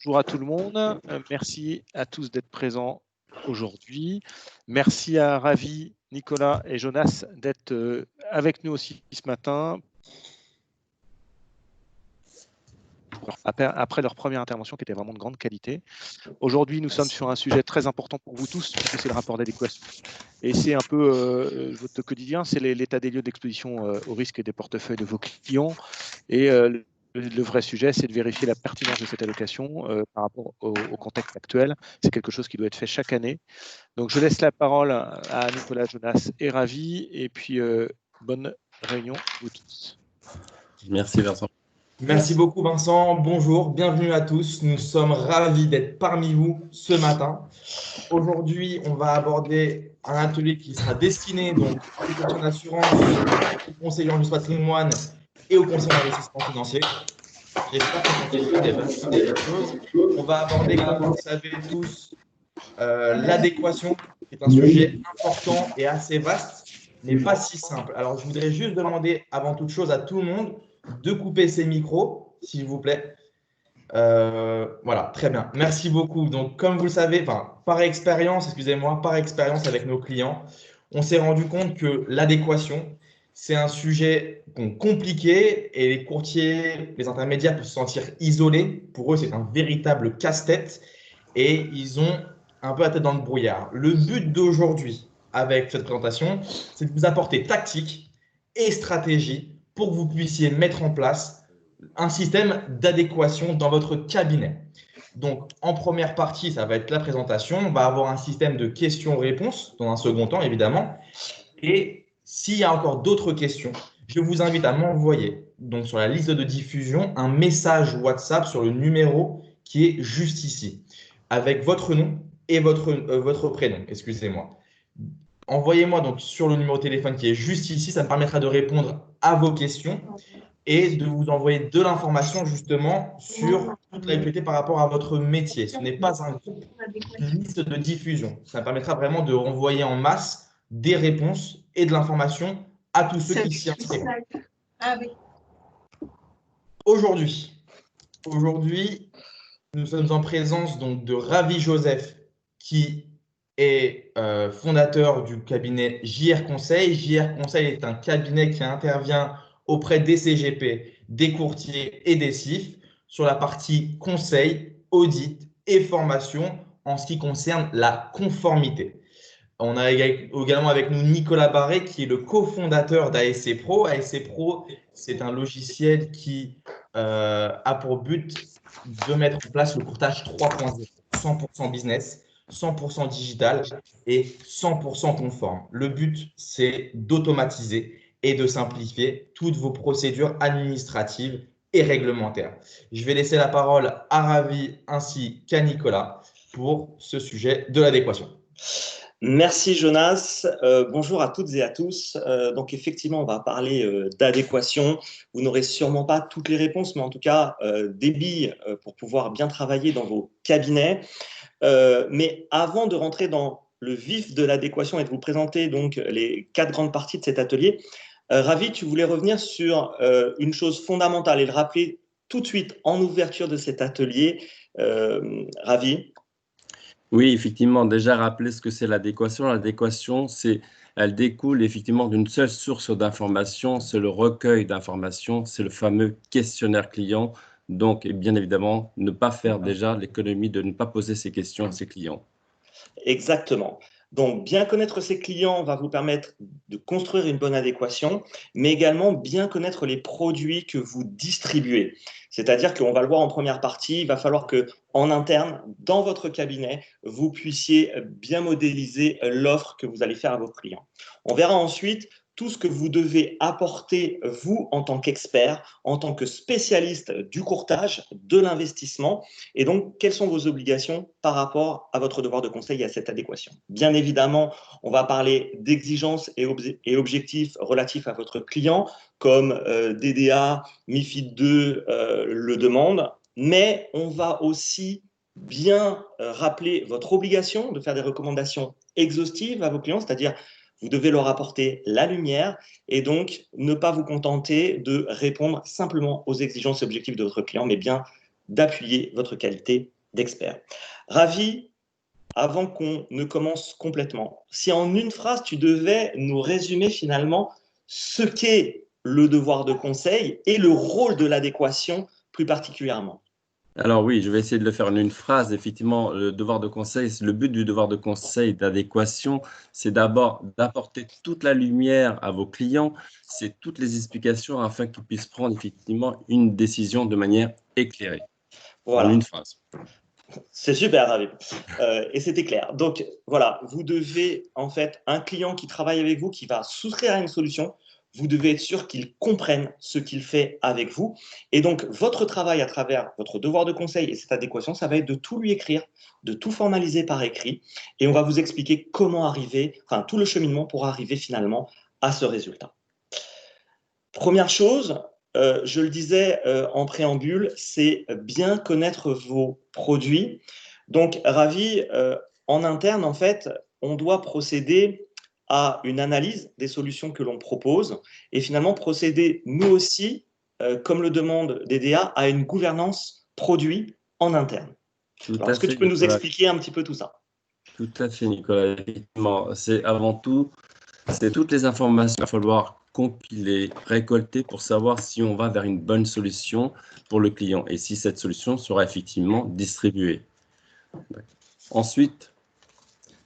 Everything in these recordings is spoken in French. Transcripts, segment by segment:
Bonjour à tout le monde. Merci à tous d'être présents aujourd'hui. Merci à Ravi, Nicolas et Jonas d'être avec nous aussi ce matin. Après leur première intervention qui était vraiment de grande qualité. Aujourd'hui, nous sommes sur un sujet très important pour vous tous, puisque c'est le rapport d'adéquation. Et c'est un peu votre quotidien, c'est l'état des lieux d'exposition au risque des portefeuilles de vos clients. Et le vrai sujet, c'est de vérifier la pertinence de cette allocation par rapport au contexte actuel. C'est quelque chose qui doit être fait chaque année. Donc, je laisse la parole à Nicolas, Jonas et Ravi. Et puis, bonne réunion à vous tous. Merci Vincent. Merci beaucoup Vincent, bonjour, bienvenue à tous. Nous sommes ravis d'être parmi vous ce matin. Aujourd'hui, on va aborder un atelier qui sera destiné donc aux questions d'assurance, aux conseillers en gestion patrimoine et aux conseillers en investissement financier. J'espère qu'on va des choses. On va aborder, comme vous le savez tous, l'adéquation, qui est un sujet important et assez vaste, mais pas si simple. Alors, je voudrais juste demander avant toute chose à tout le monde de couper ses micros, s'il vous plaît. Voilà, très bien. Merci beaucoup. Donc, comme vous le savez, par expérience avec nos clients, on s'est rendu compte que l'adéquation, c'est un sujet compliqué et les courtiers, les intermédiaires peuvent se sentir isolés. Pour eux, c'est un véritable casse-tête et ils ont un peu la tête dans le brouillard. Le but d'aujourd'hui, avec cette présentation, c'est de vous apporter tactique et stratégie pour que vous puissiez mettre en place un système d'adéquation dans votre cabinet. Donc, en première partie, ça va être la présentation. On va avoir un système de questions-réponses dans un second temps, évidemment. Et s'il y a encore d'autres questions, je vous invite à m'envoyer donc sur la liste de diffusion un message WhatsApp sur le numéro qui est juste ici, avec votre nom et votre prénom, excusez-moi. Envoyez-moi donc sur le numéro de téléphone qui est juste ici, ça me permettra de répondre à vos questions et de vous envoyer de l'information justement sur toute l'actualité par rapport à votre métier. Ce n'est pas une liste de diffusion. Ça permettra vraiment de renvoyer en masse des réponses et de l'information à tous ceux qui s'y inscrivent. Aujourd'hui, nous sommes en présence donc de Ravi Joseph, qui est fondateur du cabinet JR Conseil. JR Conseil est un cabinet qui intervient auprès des CGP, des courtiers et des CIF sur la partie conseil, audit et formation en ce qui concerne la conformité. On a également avec nous Nicolas Barré, qui est le cofondateur d'ASC Pro. ASC Pro, c'est un logiciel qui a pour but de mettre en place le courtage 3.0, 100% business, 100% digital et 100% conforme. Le but, c'est d'automatiser et de simplifier toutes vos procédures administratives et réglementaires. Je vais laisser la parole à Ravi ainsi qu'à Nicolas pour ce sujet de l'adéquation. Merci Jonas. Bonjour à toutes et à tous. Donc effectivement, on va parler d'adéquation. Vous n'aurez sûrement pas toutes les réponses, mais en tout cas des billes pour pouvoir bien travailler dans vos cabinets. Mais avant de rentrer dans le vif de l'adéquation et de vous présenter donc les 4 grandes parties de cet atelier, Ravi, tu voulais revenir sur une chose fondamentale et le rappeler tout de suite en ouverture de cet atelier. Ravi. Oui, effectivement, déjà rappeler ce que c'est l'adéquation. L'adéquation, elle découle effectivement d'une seule source d'information, c'est le recueil d'informations, c'est le fameux questionnaire client. Donc, bien évidemment, ne pas faire déjà l'économie de ne pas poser ces questions à ses clients. Exactement. Donc, bien connaître ses clients va vous permettre de construire une bonne adéquation, mais également bien connaître les produits que vous distribuez. C'est-à-dire qu'on va le voir en première partie, il va falloir qu'en interne, dans votre cabinet, vous puissiez bien modéliser l'offre que vous allez faire à vos clients. On verra ensuite tout ce que vous devez apporter, vous, en tant qu'expert, en tant que spécialiste du courtage, de l'investissement, et donc, quelles sont vos obligations par rapport à votre devoir de conseil et à cette adéquation. Bien évidemment, on va parler d'exigences et objectifs relatifs à votre client, comme DDA, MiFID II le demande, mais on va aussi bien rappeler votre obligation de faire des recommandations exhaustives à vos clients, c'est-à-dire vous devez leur apporter la lumière et donc ne pas vous contenter de répondre simplement aux exigences et objectifs de votre client, mais bien d'appuyer votre qualité d'experts. Ravi, avant qu'on ne commence complètement, si en une phrase, tu devais nous résumer finalement ce qu'est le devoir de conseil et le rôle de l'adéquation plus particulièrement. Alors oui, je vais essayer de le faire en une phrase. Effectivement, le devoir de conseil, le but du devoir de conseil d'adéquation, c'est d'abord d'apporter toute la lumière à vos clients, c'est toutes les explications afin qu'ils puissent prendre effectivement une décision de manière éclairée. Voilà. En une phrase. C'est super, Ravi. Et c'était clair. Donc voilà, vous devez, en fait, un client qui travaille avec vous, qui va souscrire à une solution, vous devez être sûr qu'il comprenne ce qu'il fait avec vous. Et donc, votre travail à travers votre devoir de conseil et cette adéquation, ça va être de tout lui écrire, de tout formaliser par écrit. Et on va vous expliquer comment arriver, enfin, tout le cheminement pour arriver finalement à ce résultat. Première chose, je le disais en préambule, c'est bien connaître vos produits. Donc, Ravi, en interne, en fait, on doit procéder à une analyse des solutions que l'on propose et finalement procéder, nous aussi, comme le demande DDA, à une gouvernance produit en interne. Alors, est-ce que tu peux nous expliquer un petit peu tout ça? Tout à fait, Nicolas. Effectivement, c'est avant tout, c'est toutes les informations qu'il va falloir compiler, récolter pour savoir si on va vers une bonne solution pour le client et si cette solution sera effectivement distribuée. Ensuite,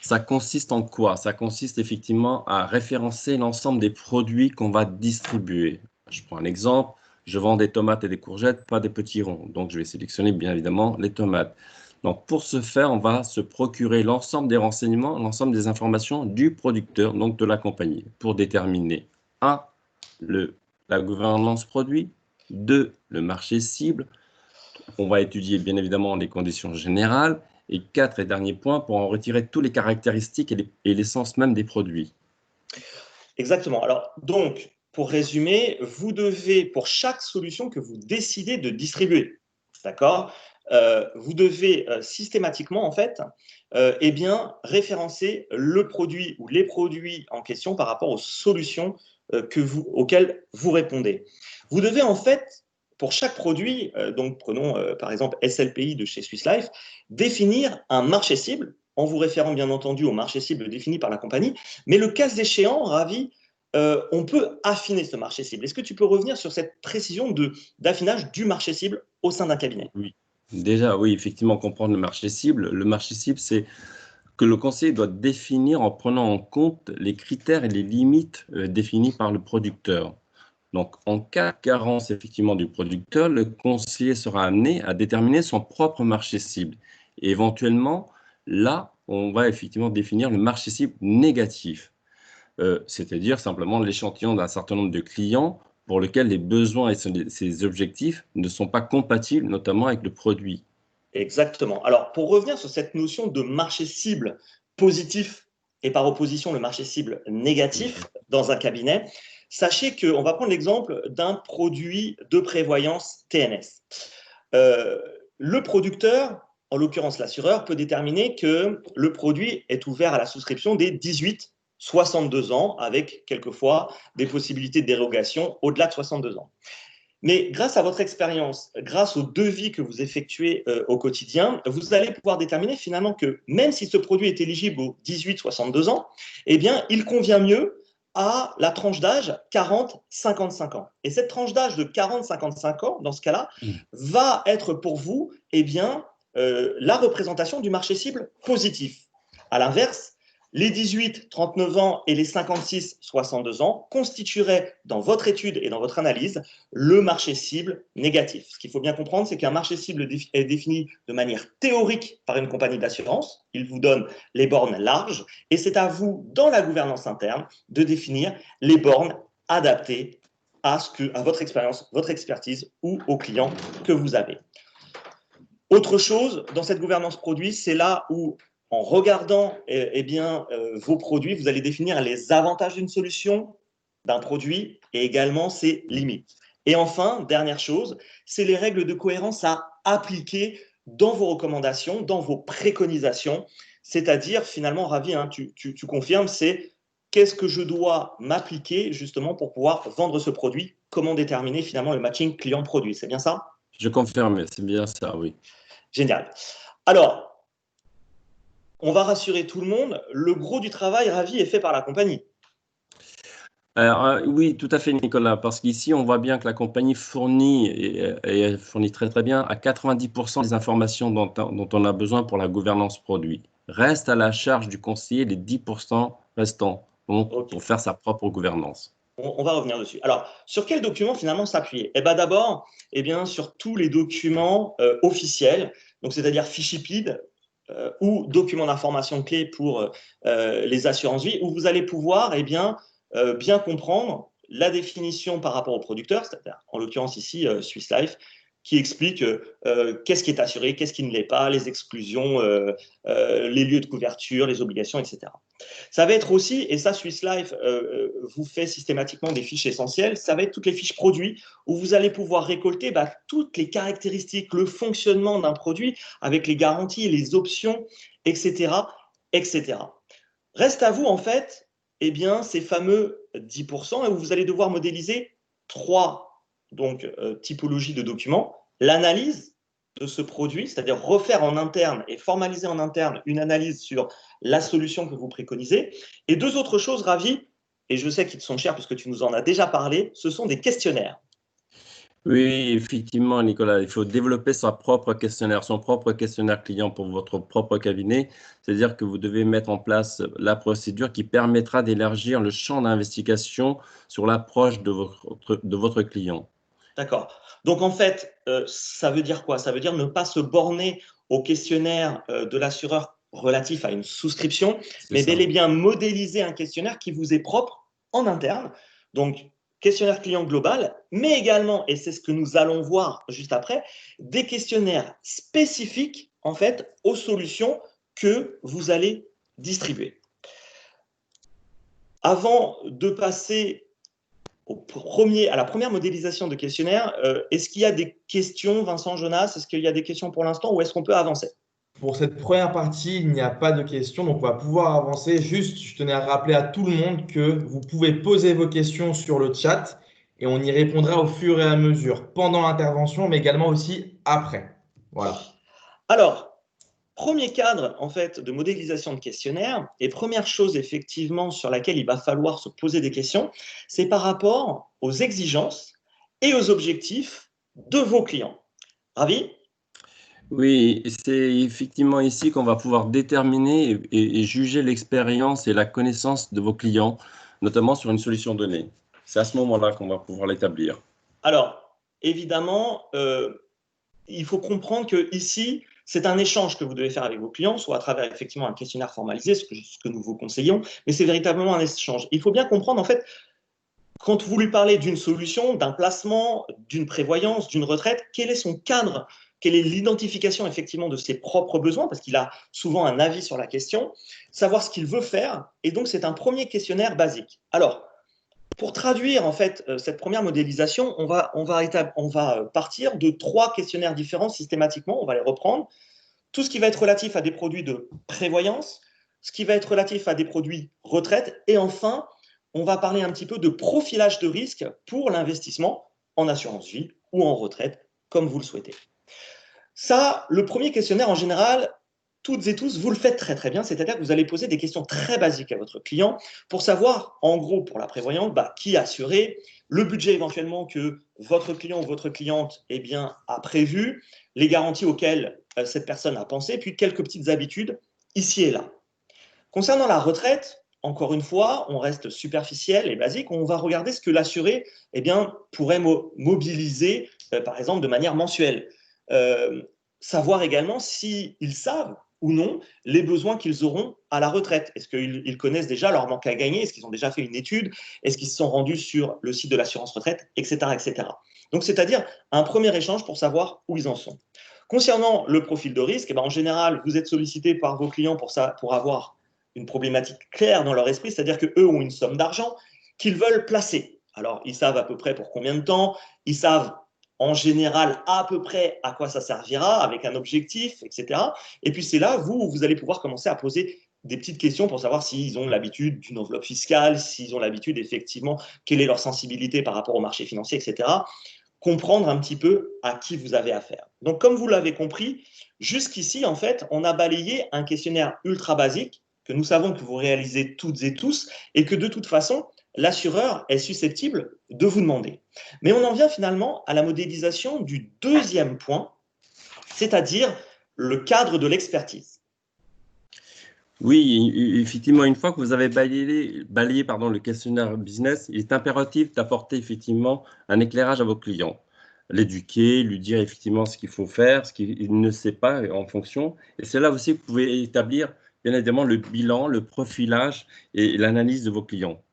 ça consiste en quoi? Ça consiste effectivement à référencer l'ensemble des produits qu'on va distribuer. Je prends un exemple, je vends des tomates et des courgettes, pas des petits ronds. Donc, je vais sélectionner bien évidemment les tomates. Donc, pour ce faire, on va se procurer l'ensemble des renseignements, l'ensemble des informations du producteur, donc de la compagnie, pour déterminer 1. La gouvernance produit, 2. Le marché cible. On va étudier bien évidemment les conditions générales. Et 4 et dernier point, pour en retirer toutes les caractéristiques et l'essence même des produits. Exactement. Alors, donc, pour résumer, vous devez, pour chaque solution que vous décidez de distribuer, d'accord, vous devez systématiquement, en fait, eh bien, référencer le produit ou les produits en question par rapport aux solutions auxquelles vous répondez. Vous devez, en fait, pour chaque produit, donc prenons par exemple SLPI de chez Swiss Life, définir un marché cible en vous référant bien entendu au marché cible défini par la compagnie, mais le cas échéant, Ravi, on peut affiner ce marché cible. Est-ce que tu peux revenir sur cette précision d'affinage du marché cible au sein d'un cabinet? Oui, déjà, oui, effectivement, comprendre le marché cible. Le marché cible, c'est que le conseiller doit définir en prenant en compte les critères et les limites définis par le producteur. Donc, en cas de carence effectivement du producteur, le conseiller sera amené à déterminer son propre marché cible. Et éventuellement, là, on va effectivement définir le marché cible négatif, c'est-à-dire simplement l'échantillon d'un certain nombre de clients pour lesquels les besoins et ses objectifs ne sont pas compatibles, notamment avec le produit. Exactement. Alors, pour revenir sur cette notion de marché cible positif et par opposition le marché cible négatif dans un cabinet, sachez qu'on va prendre l'exemple d'un produit de prévoyance TNS. Le producteur, en l'occurrence l'assureur, peut déterminer que le produit est ouvert à la souscription des 18-62 ans, avec quelquefois des possibilités de dérogation au-delà de 62 ans. Mais grâce à votre expérience, grâce aux devis que vous effectuez au quotidien, vous allez pouvoir déterminer finalement que même si ce produit est éligible aux 18-62 ans, eh bien, il convient mieux à la tranche d'âge 40-55 ans. Et cette tranche d'âge de 40-55 ans, dans ce cas-là, va être pour vous eh bien, la représentation du marché cible positif. À l'inverse, les 18-39 ans et les 56-62 ans constitueraient dans votre étude et dans votre analyse le marché cible négatif. Ce qu'il faut bien comprendre, c'est qu'un marché cible est défini de manière théorique par une compagnie d'assurance. Il vous donne les bornes larges et c'est à vous, dans la gouvernance interne, de définir les bornes adaptées à votre expérience, votre expertise ou aux clients que vous avez. Autre chose, dans cette gouvernance produit, c'est là où en regardant vos produits, vous allez définir les avantages d'une solution, d'un produit et également ses limites. Et enfin, dernière chose, c'est les règles de cohérence à appliquer dans vos recommandations, dans vos préconisations. C'est-à-dire, finalement, Ravi, hein, tu confirmes, c'est qu'est-ce que je dois m'appliquer justement pour pouvoir vendre ce produit? Comment déterminer finalement le matching client-produit? C'est bien ça? Je confirme, c'est bien ça, oui. Génial. Alors, on va rassurer tout le monde, le gros du travail, Ravi, est fait par la compagnie. Oui, tout à fait, Nicolas, parce qu'ici, on voit bien que la compagnie fournit, et elle fournit très très bien, à 90% des informations dont on a besoin pour la gouvernance produit. Reste à la charge du conseiller les 10% restants, donc, Ok. pour faire sa propre gouvernance. On va revenir dessus. Alors, sur quels documents finalement s'appuyer? Eh bien, d'abord, sur tous les documents officiels, donc c'est-à-dire fichiers PID ou documents d'information clés pour les assurances vie, où vous allez pouvoir bien comprendre la définition par rapport au producteur, c'est-à-dire en l'occurrence ici Swiss Life, qui explique qu'est-ce qui est assuré, qu'est-ce qui ne l'est pas, les exclusions, les lieux de couverture, les obligations, etc. Ça va être aussi, et ça Swiss Life vous fait systématiquement des fiches essentielles, ça va être toutes les fiches produits où vous allez pouvoir récolter toutes les caractéristiques, le fonctionnement d'un produit avec les garanties, les options, etc. etc. Reste à vous en fait ces fameux 10% où vous allez devoir modéliser trois typologies de documents, l'analyse de ce produit, c'est-à-dire refaire en interne et formaliser en interne une analyse sur la solution que vous préconisez. Et deux autres choses, Ravi, et je sais qu'ils te sont chers puisque tu nous en as déjà parlé, ce sont des questionnaires. Oui, effectivement, Nicolas, il faut développer son propre questionnaire client pour votre propre cabinet. C'est-à-dire que vous devez mettre en place la procédure qui permettra d'élargir le champ d'investigation sur l'approche de votre client. D'accord. Donc, en fait, ça veut dire quoi? Ça veut dire ne pas se borner au questionnaire de l'assureur relatif à une souscription, mais bel et bien modéliser un questionnaire qui vous est propre en interne. Donc, questionnaire client global, mais également, et c'est ce que nous allons voir juste après, des questionnaires spécifiques, en fait, aux solutions que vous allez distribuer. Avant de passer à la première modélisation de questionnaire, est-ce qu'il y a des questions, Vincent, Jonas? Est-ce qu'il y a des questions pour l'instant ou est-ce qu'on peut avancer? Pour cette première partie, il n'y a pas de questions, donc on va pouvoir avancer. Juste, je tenais à rappeler à tout le monde que vous pouvez poser vos questions sur le chat et on y répondra au fur et à mesure, pendant l'intervention, mais également aussi après. Voilà. Alors, premier cadre en fait de modélisation de questionnaire et première chose effectivement sur laquelle il va falloir se poser des questions, c'est par rapport aux exigences et aux objectifs de vos clients. Ravi? Oui, c'est effectivement ici qu'on va pouvoir déterminer et juger l'expérience et la connaissance de vos clients, notamment sur une solution donnée. C'est à ce moment-là qu'on va pouvoir l'établir. Alors, évidemment, il faut comprendre que ici, c'est un échange que vous devez faire avec vos clients, soit à travers effectivement un questionnaire formalisé, ce que nous vous conseillons, mais c'est véritablement un échange. Il faut bien comprendre, en fait, quand vous lui parlez d'une solution, d'un placement, d'une prévoyance, d'une retraite, quel est son cadre? Quelle est l'identification effectivement de ses propres besoins? Parce qu'il a souvent un avis sur la question, savoir ce qu'il veut faire. Et donc, c'est un premier questionnaire basique. Alors, pour traduire en fait cette première modélisation, on va partir de trois questionnaires différents systématiquement. On va les reprendre. Tout ce qui va être relatif à des produits de prévoyance, ce qui va être relatif à des produits retraite, et enfin, on va parler un petit peu de profilage de risque pour l'investissement en assurance vie ou en retraite, comme vous le souhaitez. Ça, le premier questionnaire, en général, toutes et tous, vous le faites très très bien, c'est-à-dire que vous allez poser des questions très basiques à votre client pour savoir, en gros, pour la prévoyance, qui assurer, le budget éventuellement que votre client ou votre cliente a prévu, les garanties auxquelles cette personne a pensé, puis quelques petites habitudes ici et là. Concernant la retraite, encore une fois, on reste superficiel et basique, on va regarder ce que l'assuré pourrait mobiliser, par exemple, de manière mensuelle. Savoir également s'ils savent ou non les besoins qu'ils auront à la retraite. Est-ce qu'ils connaissent déjà leur manque à gagner? Est-ce qu'ils ont déjà fait une étude? Est-ce qu'ils se sont rendus sur le site de l'assurance retraite, etc., etc. Donc, c'est-à-dire un premier échange pour savoir où ils en sont. Concernant le profil de risque, en général, vous êtes sollicité par vos clients pour avoir une problématique claire dans leur esprit, c'est-à-dire qu'eux ont une somme d'argent qu'ils veulent placer. Alors, ils savent à peu près pour combien de temps, ils savent en général à peu près à quoi ça servira, avec un objectif, etc. Et puis c'est là, vous allez pouvoir commencer à poser des petites questions pour savoir s'ils ont l'habitude d'une enveloppe fiscale, s'ils ont l'habitude effectivement, quelle est leur sensibilité par rapport au marché financier, etc. Comprendre un petit peu à qui vous avez affaire. Donc, comme vous l'avez compris, jusqu'ici, en fait, on a balayé un questionnaire ultra basique que nous savons que vous réalisez toutes et tous et que de toute façon, l'assureur est susceptible de vous demander. Mais on en vient finalement à la modélisation du deuxième point, c'est-à-dire le cadre de l'expertise. Oui, effectivement, une fois que vous avez balayé le questionnaire business, il est impératif d'apporter effectivement un éclairage à vos clients. L'éduquer, lui dire effectivement ce qu'il faut faire, ce qu'il ne sait pas en fonction. Et c'est là aussi que vous pouvez établir, bien évidemment, le bilan, le profilage et l'analyse de vos clients.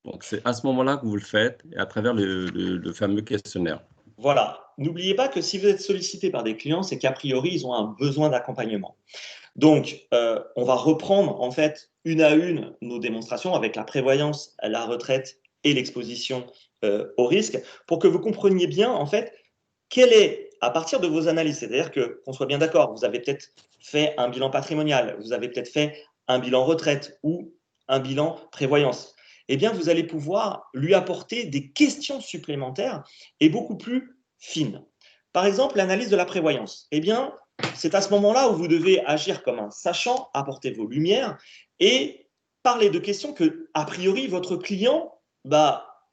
Donc, c'est à ce moment-là que vous le faites, à travers le fameux questionnaire. Voilà. N'oubliez pas que si vous êtes sollicité par des clients, c'est qu'a priori, ils ont un besoin d'accompagnement. Donc, on va reprendre en fait une à une nos démonstrations avec la prévoyance, la retraite et l'exposition au risque pour que vous compreniez bien en fait quel est, à partir de vos analyses, c'est-à-dire qu'on soit bien d'accord, vous avez peut-être fait un bilan patrimonial, vous avez peut-être fait un bilan retraite ou un bilan prévoyance, eh bien, vous allez pouvoir lui apporter des questions supplémentaires et beaucoup plus fines. Par exemple, l'analyse de la prévoyance. Eh bien, c'est à ce moment-là où vous devez agir comme un sachant, apporter vos lumières et parler de questions que, a priori, votre client,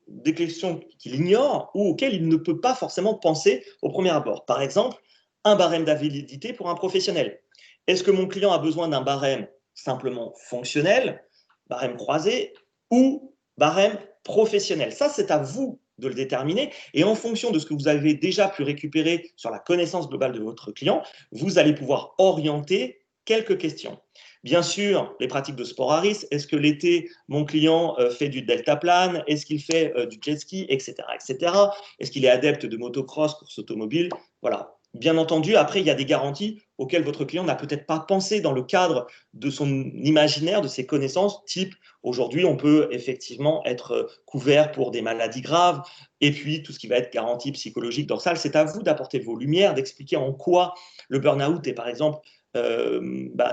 des questions qu'il ignore ou auxquelles il ne peut pas forcément penser au premier abord. Par exemple, un barème d'invalidité pour un professionnel. Est-ce que mon client a besoin d'un barème simplement fonctionnel, barème croisé ou barème professionnel? Ça, c'est à vous de le déterminer. Et en fonction de ce que vous avez déjà pu récupérer sur la connaissance globale de votre client, vous allez pouvoir orienter quelques questions. Bien sûr, les pratiques de sport à risque. Est-ce que l'été, mon client fait du deltaplane? Est-ce qu'il fait du jet ski, etc., etc. Est-ce qu'il est adepte de motocross, course automobile? Voilà. Bien entendu, après, il y a des garanties auxquelles votre client n'a peut-être pas pensé dans le cadre de son imaginaire, de ses connaissances, type aujourd'hui, on peut effectivement être couvert pour des maladies graves, et puis tout ce qui va être garantie psychologique dorsale. C'est à vous d'apporter vos lumières, d'expliquer en quoi le burn-out est par exemple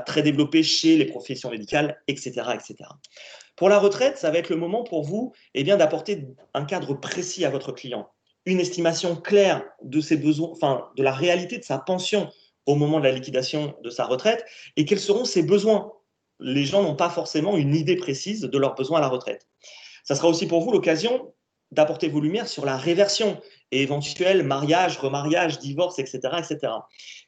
très développé chez les professions médicales, etc., etc. Pour la retraite, ça va être le moment pour vous d'apporter un cadre précis à votre client, une estimation claire de ses besoins, enfin de la réalité de sa pension au moment de la liquidation de sa retraite et quels seront ses besoins. Les gens n'ont pas forcément une idée précise de leurs besoins à la retraite. Ça sera aussi pour vous l'occasion d'apporter vos lumières sur la réversion et éventuel mariage, remariage, divorce, etc. etc.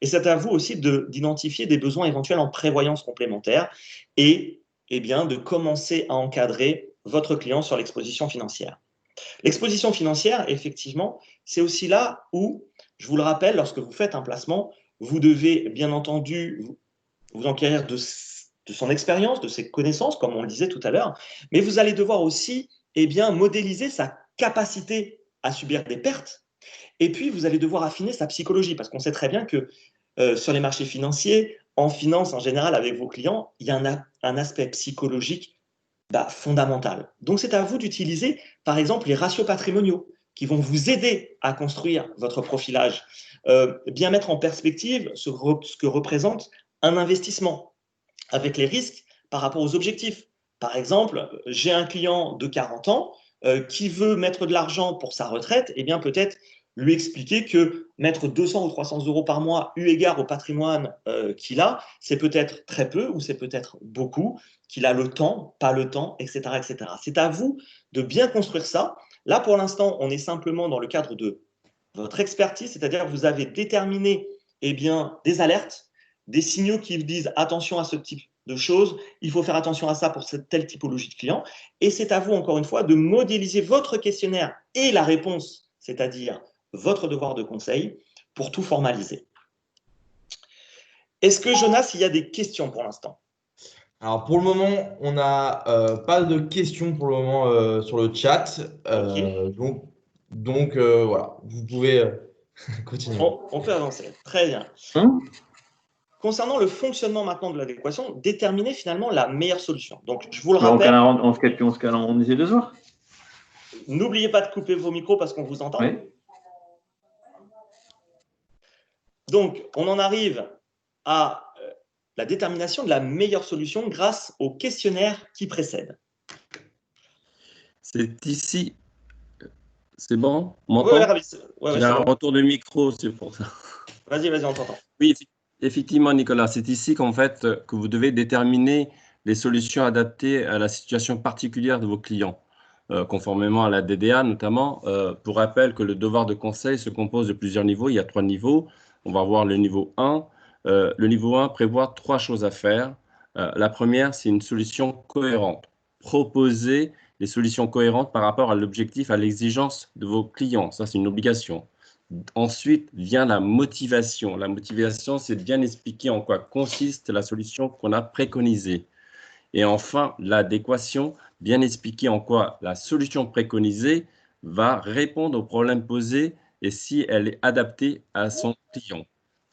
Et c'est à vous aussi d'identifier des besoins éventuels en prévoyance complémentaire et de commencer à encadrer votre client sur l'exposition financière. L'exposition financière, effectivement, c'est aussi là où, je vous le rappelle, lorsque vous faites un placement, vous devez bien entendu vous enquérir de son expérience, de ses connaissances, comme on le disait tout à l'heure, mais vous allez devoir aussi modéliser sa capacité à subir des pertes, et puis vous allez devoir affiner sa psychologie, parce qu'on sait très bien que sur les marchés financiers, en finance en général avec vos clients, il y a un aspect psychologique fondamental. Donc c'est à vous d'utiliser par exemple les ratios patrimoniaux qui vont vous aider à construire votre profilage, bien mettre en perspective ce que représente un investissement avec les risques par rapport aux objectifs. Par exemple, j'ai un client de 40 ans qui veut mettre de l'argent pour sa retraite, et bien peut-être lui expliquer que mettre 200 ou 300 euros par mois, eu égard au patrimoine qu'il a, c'est peut-être très peu ou c'est peut-être beaucoup, qu'il a le temps, pas le temps, etc. etc. C'est à vous de bien construire ça. Là, pour l'instant, on est simplement dans le cadre de votre expertise, c'est-à-dire que vous avez déterminé des alertes, des signaux qui vous disent attention à ce type de choses, il faut faire attention à ça pour cette telle typologie de client. Et c'est à vous, encore une fois, de modéliser votre questionnaire et la réponse, c'est-à-dire votre devoir de conseil, pour tout formaliser. Est-ce que, Jonas, il y a des questions pour l'instant? Alors, pour le moment, on n'a pas de questions pour le moment sur le chat. Donc, voilà, vous pouvez continuer. On peut avancer. Très bien. Concernant le fonctionnement maintenant de l'adéquation, déterminer finalement la meilleure solution. Donc, je vous le rappelle. On essaie de se voir. N'oubliez pas de couper vos micros parce qu'on vous entend. Oui. Donc, on en arrive à la détermination de la meilleure solution grâce au questionnaire qui précède. C'est ici. C'est bon? On Ouais, m'entend? ouais, J'ai un retour de micro, c'est pour ça. Vas-y, on t'entend. Oui, effectivement, Nicolas, c'est ici qu'en fait, que vous devez déterminer les solutions adaptées à la situation particulière de vos clients, conformément à la DDA notamment. Pour rappel que le devoir de conseil se compose de plusieurs niveaux. Il y a 3 niveaux. On va voir le niveau 1. Le niveau 1 prévoit 3 choses à faire. La première, c'est une solution cohérente. Proposer des solutions cohérentes par rapport à l'objectif, à l'exigence de vos clients. Ça, c'est une obligation. Ensuite vient la motivation. La motivation, c'est de bien expliquer en quoi consiste la solution qu'on a préconisée. Et enfin, l'adéquation, bien expliquer en quoi la solution préconisée va répondre aux problèmes posés et si elle est adaptée à son client.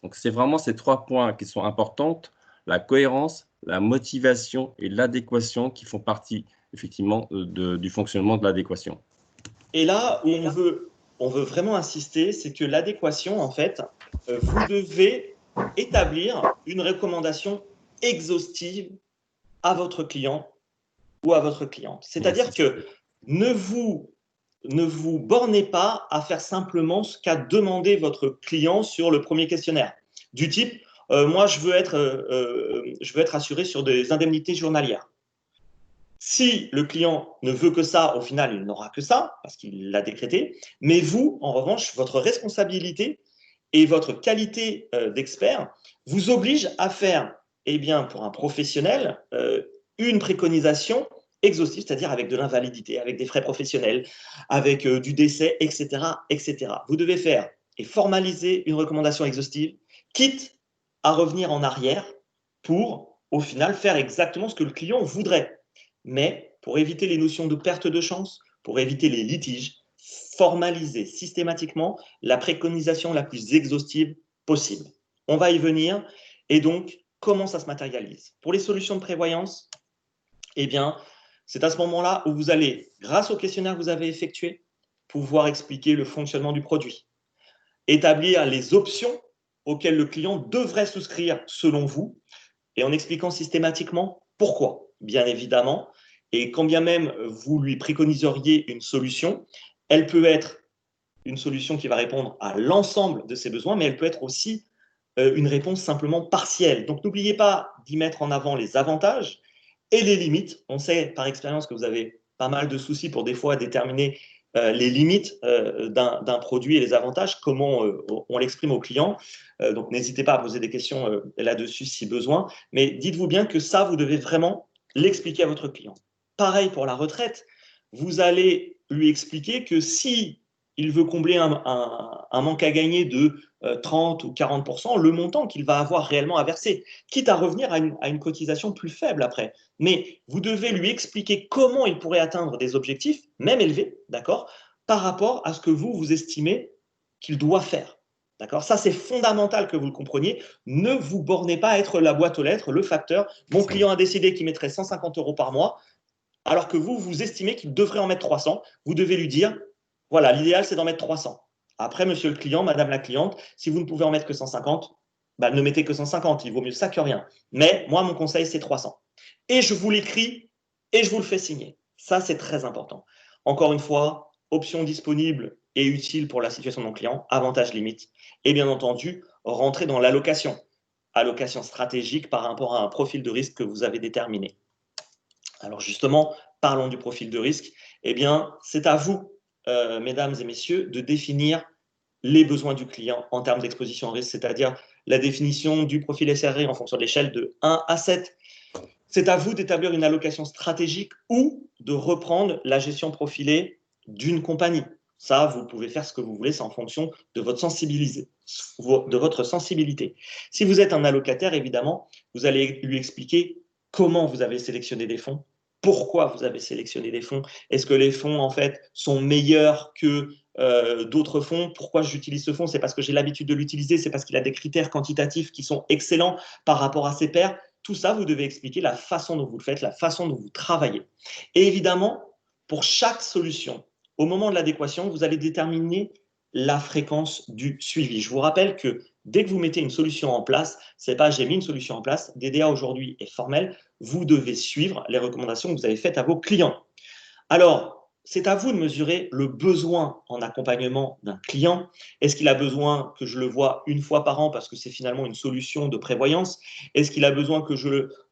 Donc, c'est vraiment ces 3 points qui sont importants, la cohérence, la motivation et l'adéquation qui font partie effectivement du fonctionnement de l'adéquation. Et là où on veut vraiment insister, c'est que l'adéquation, en fait, vous devez établir une recommandation exhaustive à votre client ou à votre cliente. C'est-à-dire que ne vous bornez pas à faire simplement ce qu'a demandé votre client sur le premier questionnaire. Du type, moi, je veux être assuré sur des indemnités journalières. Si le client ne veut que ça, au final, il n'aura que ça, parce qu'il l'a décrété. Mais vous, en revanche, votre responsabilité et votre qualité d'expert vous oblige à faire, eh bien, pour un professionnel, une préconisation exhaustive, c'est-à-dire avec de l'invalidité, avec des frais professionnels, avec du décès, etc., etc. Vous devez faire et formaliser une recommandation exhaustive, quitte à revenir en arrière pour, au final, faire exactement ce que le client voudrait. Mais pour éviter les notions de perte de chance, pour éviter les litiges, formaliser systématiquement la préconisation la plus exhaustive possible. On va y venir. Et donc, comment ça se matérialise? Pour les solutions de prévoyance, eh bien, c'est à ce moment-là où vous allez, grâce au questionnaire que vous avez effectué, pouvoir expliquer le fonctionnement du produit, établir les options auxquelles le client devrait souscrire selon vous, et en expliquant systématiquement pourquoi, bien évidemment. Et quand bien même vous lui préconiseriez une solution, elle peut être une solution qui va répondre à l'ensemble de ses besoins, mais elle peut être aussi une réponse simplement partielle. Donc n'oubliez pas d'y mettre en avant les avantages et les limites. On sait par expérience que vous avez pas mal de soucis pour des fois déterminer les limites d'un produit et les avantages, comment on l'exprime aux clients. Donc n'hésitez pas à poser des questions là-dessus si besoin. Mais dites-vous bien que ça, vous devez vraiment l'expliquer à votre client. Pareil pour la retraite, vous allez lui expliquer que si il veut combler un manque à gagner de 30 ou 40%, le montant qu'il va avoir réellement à verser, quitte à revenir à une cotisation plus faible après. Mais vous devez lui expliquer comment il pourrait atteindre des objectifs, même élevés, d'accord, par rapport à ce que vous estimez qu'il doit faire. D'accord. Ça, c'est fondamental que vous le compreniez. Ne vous bornez pas à être la boîte aux lettres, le facteur. Mon client a décidé qu'il mettrait 150 € par mois, alors que vous estimez qu'il devrait en mettre 300. Vous devez lui dire, voilà, l'idéal, c'est d'en mettre 300. Après, monsieur le client, madame la cliente, si vous ne pouvez en mettre que 150, bah, ne mettez que 150. Il vaut mieux ça que rien. Mais moi, mon conseil, c'est 300. Et je vous l'écris et je vous le fais signer. Ça, c'est très important. Encore une fois, option disponible et utile pour la situation de mon client, avantage limite. Et bien entendu, rentrer dans l'allocation. Allocation stratégique par rapport à un profil de risque que vous avez déterminé. Alors justement, parlons du profil de risque. Eh bien, c'est à vous, mesdames et messieurs, de définir les besoins du client en termes d'exposition au risque, c'est-à-dire la définition du profil SRR en fonction de l'échelle de 1 à 7. C'est à vous d'établir une allocation stratégique ou de reprendre la gestion profilée d'une compagnie. Ça, vous pouvez faire ce que vous voulez, c'est en fonction de votre sensibilité. Si vous êtes un allocataire, évidemment, vous allez lui expliquer comment vous avez sélectionné des fonds, pourquoi vous avez sélectionné des fonds, est-ce que les fonds, en fait, sont meilleurs que d'autres fonds. Pourquoi j'utilise ce fonds? C'est parce que j'ai l'habitude de l'utiliser, c'est parce qu'il a des critères quantitatifs qui sont excellents par rapport à ses pairs. Tout ça, vous devez expliquer la façon dont vous le faites, la façon dont vous travaillez. Et évidemment, pour chaque solution, au moment de l'adéquation, vous allez déterminer la fréquence du suivi. Je vous rappelle que dès que vous mettez une solution en place, c'est pas j'ai mis une solution en place, DDA aujourd'hui est formel, vous devez suivre les recommandations que vous avez faites à vos clients. Alors, c'est à vous de mesurer le besoin en accompagnement d'un client. Est-ce qu'il a besoin que je le voie une fois par an parce que c'est finalement une solution de prévoyance? Est-ce qu'il a besoin que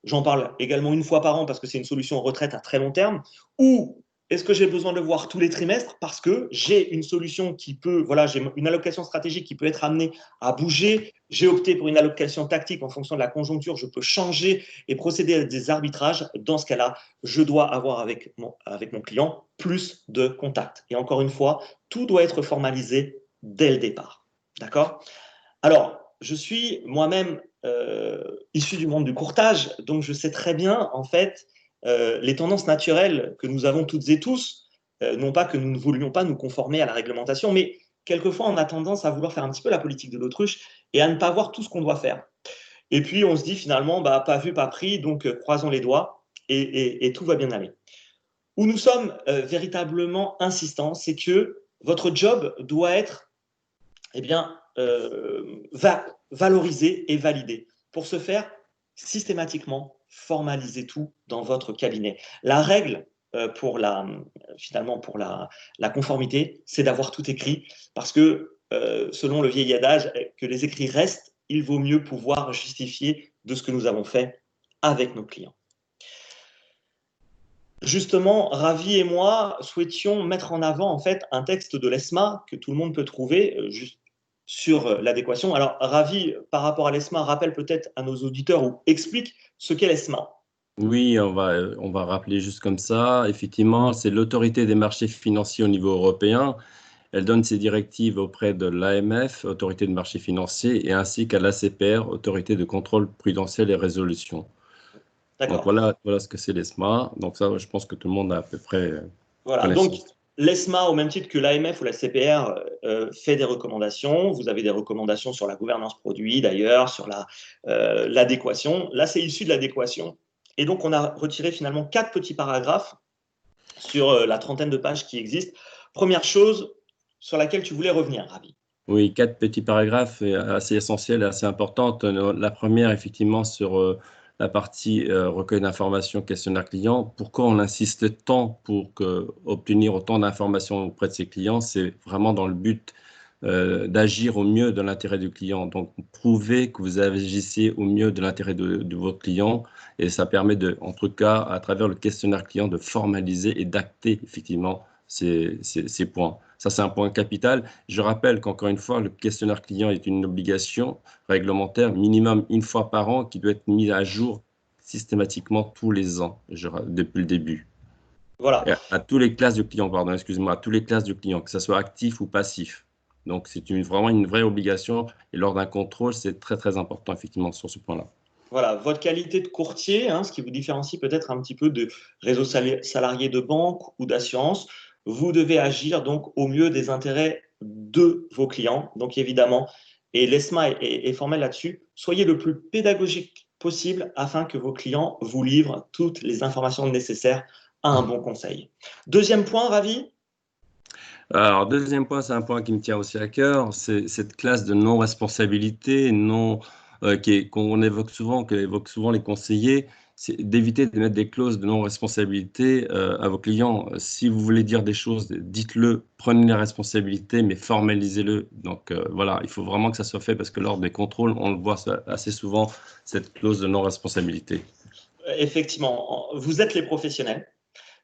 j'en parle également une fois par an parce que c'est une solution retraite à très long terme? Ou est-ce que j'ai besoin de le voir tous les trimestres parce que j'ai une solution qui peut, voilà, j'ai une allocation stratégique qui peut être amenée à bouger. J'ai opté pour une allocation tactique en fonction de la conjoncture. Je peux changer et procéder à des arbitrages. Dans ce cas-là, je dois avoir avec mon client plus de contacts. Et encore une fois, tout doit être formalisé dès le départ. D'accord? Alors, je suis moi-même issu du monde du courtage, donc je sais très bien, en fait, les tendances naturelles que nous avons toutes et tous, non pas que nous ne voulions pas nous conformer à la réglementation, mais quelquefois on a tendance à vouloir faire un petit peu la politique de l'autruche et à ne pas voir tout ce qu'on doit faire. Et puis on se dit finalement, bah, pas vu, pas pris, donc croisons les doigts et tout va bien aller. Où nous sommes véritablement insistants, c'est que votre job doit être valorisé et validé. Pour ce faire, systématiquement, formalisez tout dans votre cabinet. La règle pour la conformité, c'est d'avoir tout écrit parce que selon le vieil adage, que les écrits restent, il vaut mieux pouvoir justifier de ce que nous avons fait avec nos clients. Justement, Ravi et moi souhaitions mettre en avant en fait un texte de l'ESMA que tout le monde peut trouver juste sur l'adéquation. Alors, Ravi, par rapport à l'ESMA, rappelle peut-être à nos auditeurs ou explique ce qu'est l'ESMA. Oui, on va rappeler juste comme ça. Effectivement, c'est l'autorité des marchés financiers au niveau européen. Elle donne ses directives auprès de l'AMF, autorité de marché financier, et ainsi qu'à l'ACPR, autorité de contrôle prudentiel et résolution. Donc voilà ce que c'est l'ESMA. Donc ça, je pense que tout le monde a à peu près connaissance. Donc l'ESMA, au même titre que l'AMF ou la CPR, fait des recommandations. Vous avez des recommandations sur la gouvernance produit, d'ailleurs, sur l'adéquation. Là, c'est issu de l'adéquation. Et donc, on a retiré finalement 4 petits paragraphes sur la trentaine de pages qui existent. Première chose sur laquelle tu voulais revenir, Ravi. Oui, 4 petits paragraphes assez essentiels et assez importantes. La première, effectivement, sur la partie recueil d'informations, questionnaire client. Pourquoi on insiste tant pour obtenir autant d'informations auprès de ses clients? C'est vraiment dans le but d'agir au mieux de l'intérêt du client. Donc, prouvez que vous agissez au mieux de l'intérêt de votre client et ça permet en tout cas, à travers le questionnaire client, de formaliser et d'acter effectivement ces points. Ça, c'est un point capital. Je rappelle qu'encore une fois, le questionnaire client est une obligation réglementaire minimum une fois par an qui doit être mise à jour systématiquement tous les ans, depuis le début. Voilà. À toutes les classes de clients, pardon, excusez-moi, à toutes les classes de clients, que ce soit actif ou passif. Donc, c'est vraiment une vraie obligation. Et lors d'un contrôle, c'est très, très important, effectivement, sur ce point-là. Voilà, votre qualité de courtier, ce qui vous différencie peut-être un petit peu de réseau salarié de banque ou d'assurance, vous devez agir donc au mieux des intérêts de vos clients. Donc, évidemment, et l'ESMA est formel là-dessus, soyez le plus pédagogique possible afin que vos clients vous livrent toutes les informations nécessaires à un bon conseil. Deuxième point, Ravi. Alors, deuxième point, c'est un point qui me tient aussi à cœur, c'est cette classe de non-responsabilité, qu'on évoque souvent, qu'évoquent souvent les conseillers, c'est d'éviter de mettre des clauses de non-responsabilité à vos clients. Si vous voulez dire des choses, dites-le, prenez les responsabilités, mais formalisez-le. Donc voilà, il faut vraiment que ça soit fait parce que lors des contrôles, on le voit assez souvent, cette clause de non-responsabilité. Effectivement, vous êtes les professionnels.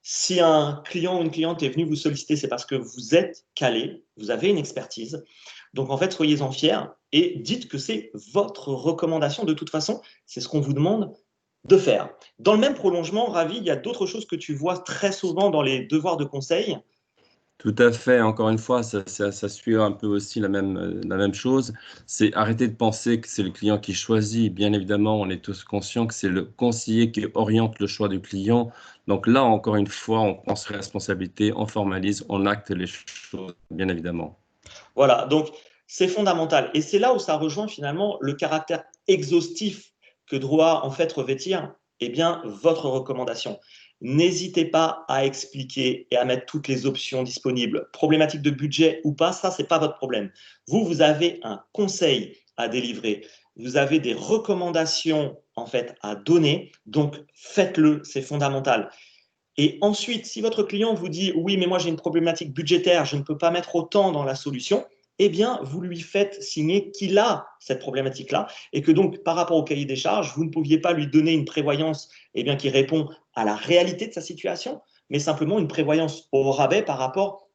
Si un client ou une cliente est venu vous solliciter, c'est parce que vous êtes calé, vous avez une expertise. Donc, en fait, soyez-en fiers et dites que c'est votre recommandation. De toute façon, c'est ce qu'on vous demande de faire. Dans le même prolongement, Ravi, il y a d'autres choses que tu vois très souvent dans les devoirs de conseil. Tout à fait. Encore une fois, ça suit un peu aussi la même chose. C'est arrêter de penser que c'est le client qui choisit. Bien évidemment, on est tous conscients que c'est le conseiller qui oriente le choix du client. Donc là, encore une fois, on prend ses responsabilités, on formalise, on acte les choses, bien évidemment. Voilà, donc c'est fondamental. Et c'est là où ça rejoint finalement le caractère exhaustif que doit en fait revêtir votre recommandation. N'hésitez pas à expliquer et à mettre toutes les options disponibles. Problématique de budget ou pas, ça, ce n'est pas votre problème. Vous avez un conseil à délivrer. Vous avez des recommandations en fait à donner. Donc, faites-le, c'est fondamental. Et ensuite, si votre client vous dit « oui, mais moi j'ai une problématique budgétaire, je ne peux pas mettre autant dans la solution », eh bien, vous lui faites signer qu'il a cette problématique-là et que donc, par rapport au cahier des charges, vous ne pouviez pas lui donner une prévoyance qui répond à la réalité de sa situation, mais simplement une prévoyance au rabais par rapport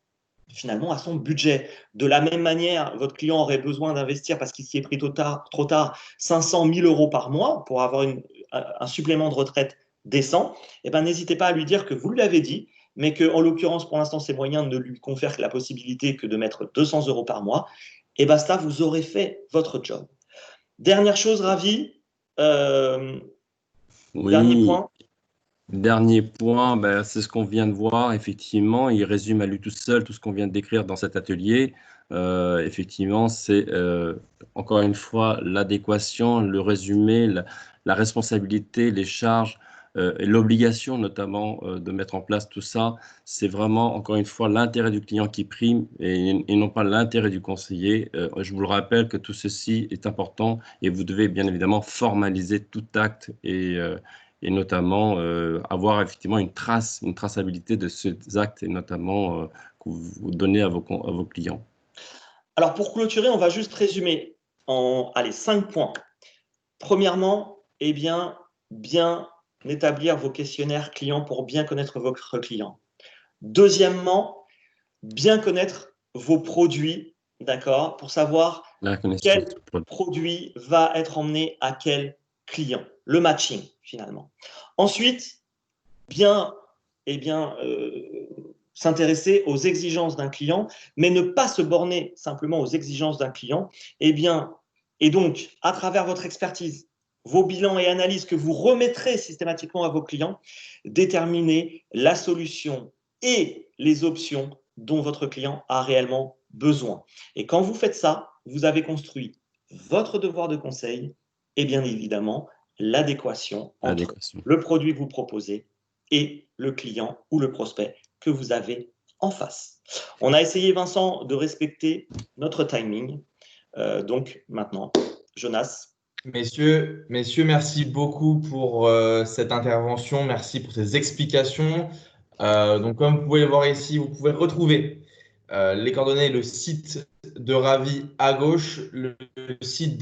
finalement à son budget. De la même manière, votre client aurait besoin d'investir parce qu'il s'y est pris trop tard 500 000 euros par mois pour avoir un supplément de retraite décent. Eh bien, n'hésitez pas à lui dire que vous lui avez dit, mais qu'en l'occurrence, pour l'instant, ces moyens ne lui confèrent la possibilité que de mettre 200 euros par mois. Et basta, vous aurez fait votre job. Dernière chose, Ravi. Dernier point. Dernier point, ben, c'est ce qu'on vient de voir. Effectivement, il résume à lui tout seul tout ce qu'on vient de décrire dans cet atelier. Effectivement, c'est encore une fois l'adéquation, le résumé, la responsabilité, les charges et l'obligation notamment de mettre en place tout ça. C'est vraiment, encore une fois, l'intérêt du client qui prime et non pas l'intérêt du conseiller. Je vous le rappelle que tout ceci est important et vous devez bien évidemment formaliser tout acte et notamment avoir effectivement une traçabilité de ces actes et notamment que vous donnez à vos clients. Alors, pour clôturer, on va juste résumer en 5 points. Premièrement, bien établir vos questionnaires clients pour bien connaître votre client. Deuxièmement, bien connaître vos produits, d'accord, pour savoir quel produit va être emmené à quel client. Le matching, finalement. Ensuite, s'intéresser aux exigences d'un client, mais ne pas se borner simplement aux exigences d'un client. Et donc, à travers votre expertise, vos bilans et analyses que vous remettrez systématiquement à vos clients, déterminer la solution et les options dont votre client a réellement besoin. Et quand vous faites ça, vous avez construit votre devoir de conseil et bien évidemment l'adéquation entre le produit que vous proposez et le client ou le prospect que vous avez en face. On a essayé, Vincent, de respecter notre timing. Donc maintenant, Jonas. Messieurs, merci beaucoup pour cette intervention. Merci pour ces explications. Donc, comme vous pouvez le voir ici, vous pouvez retrouver les coordonnées, le site de Ravi à gauche, le site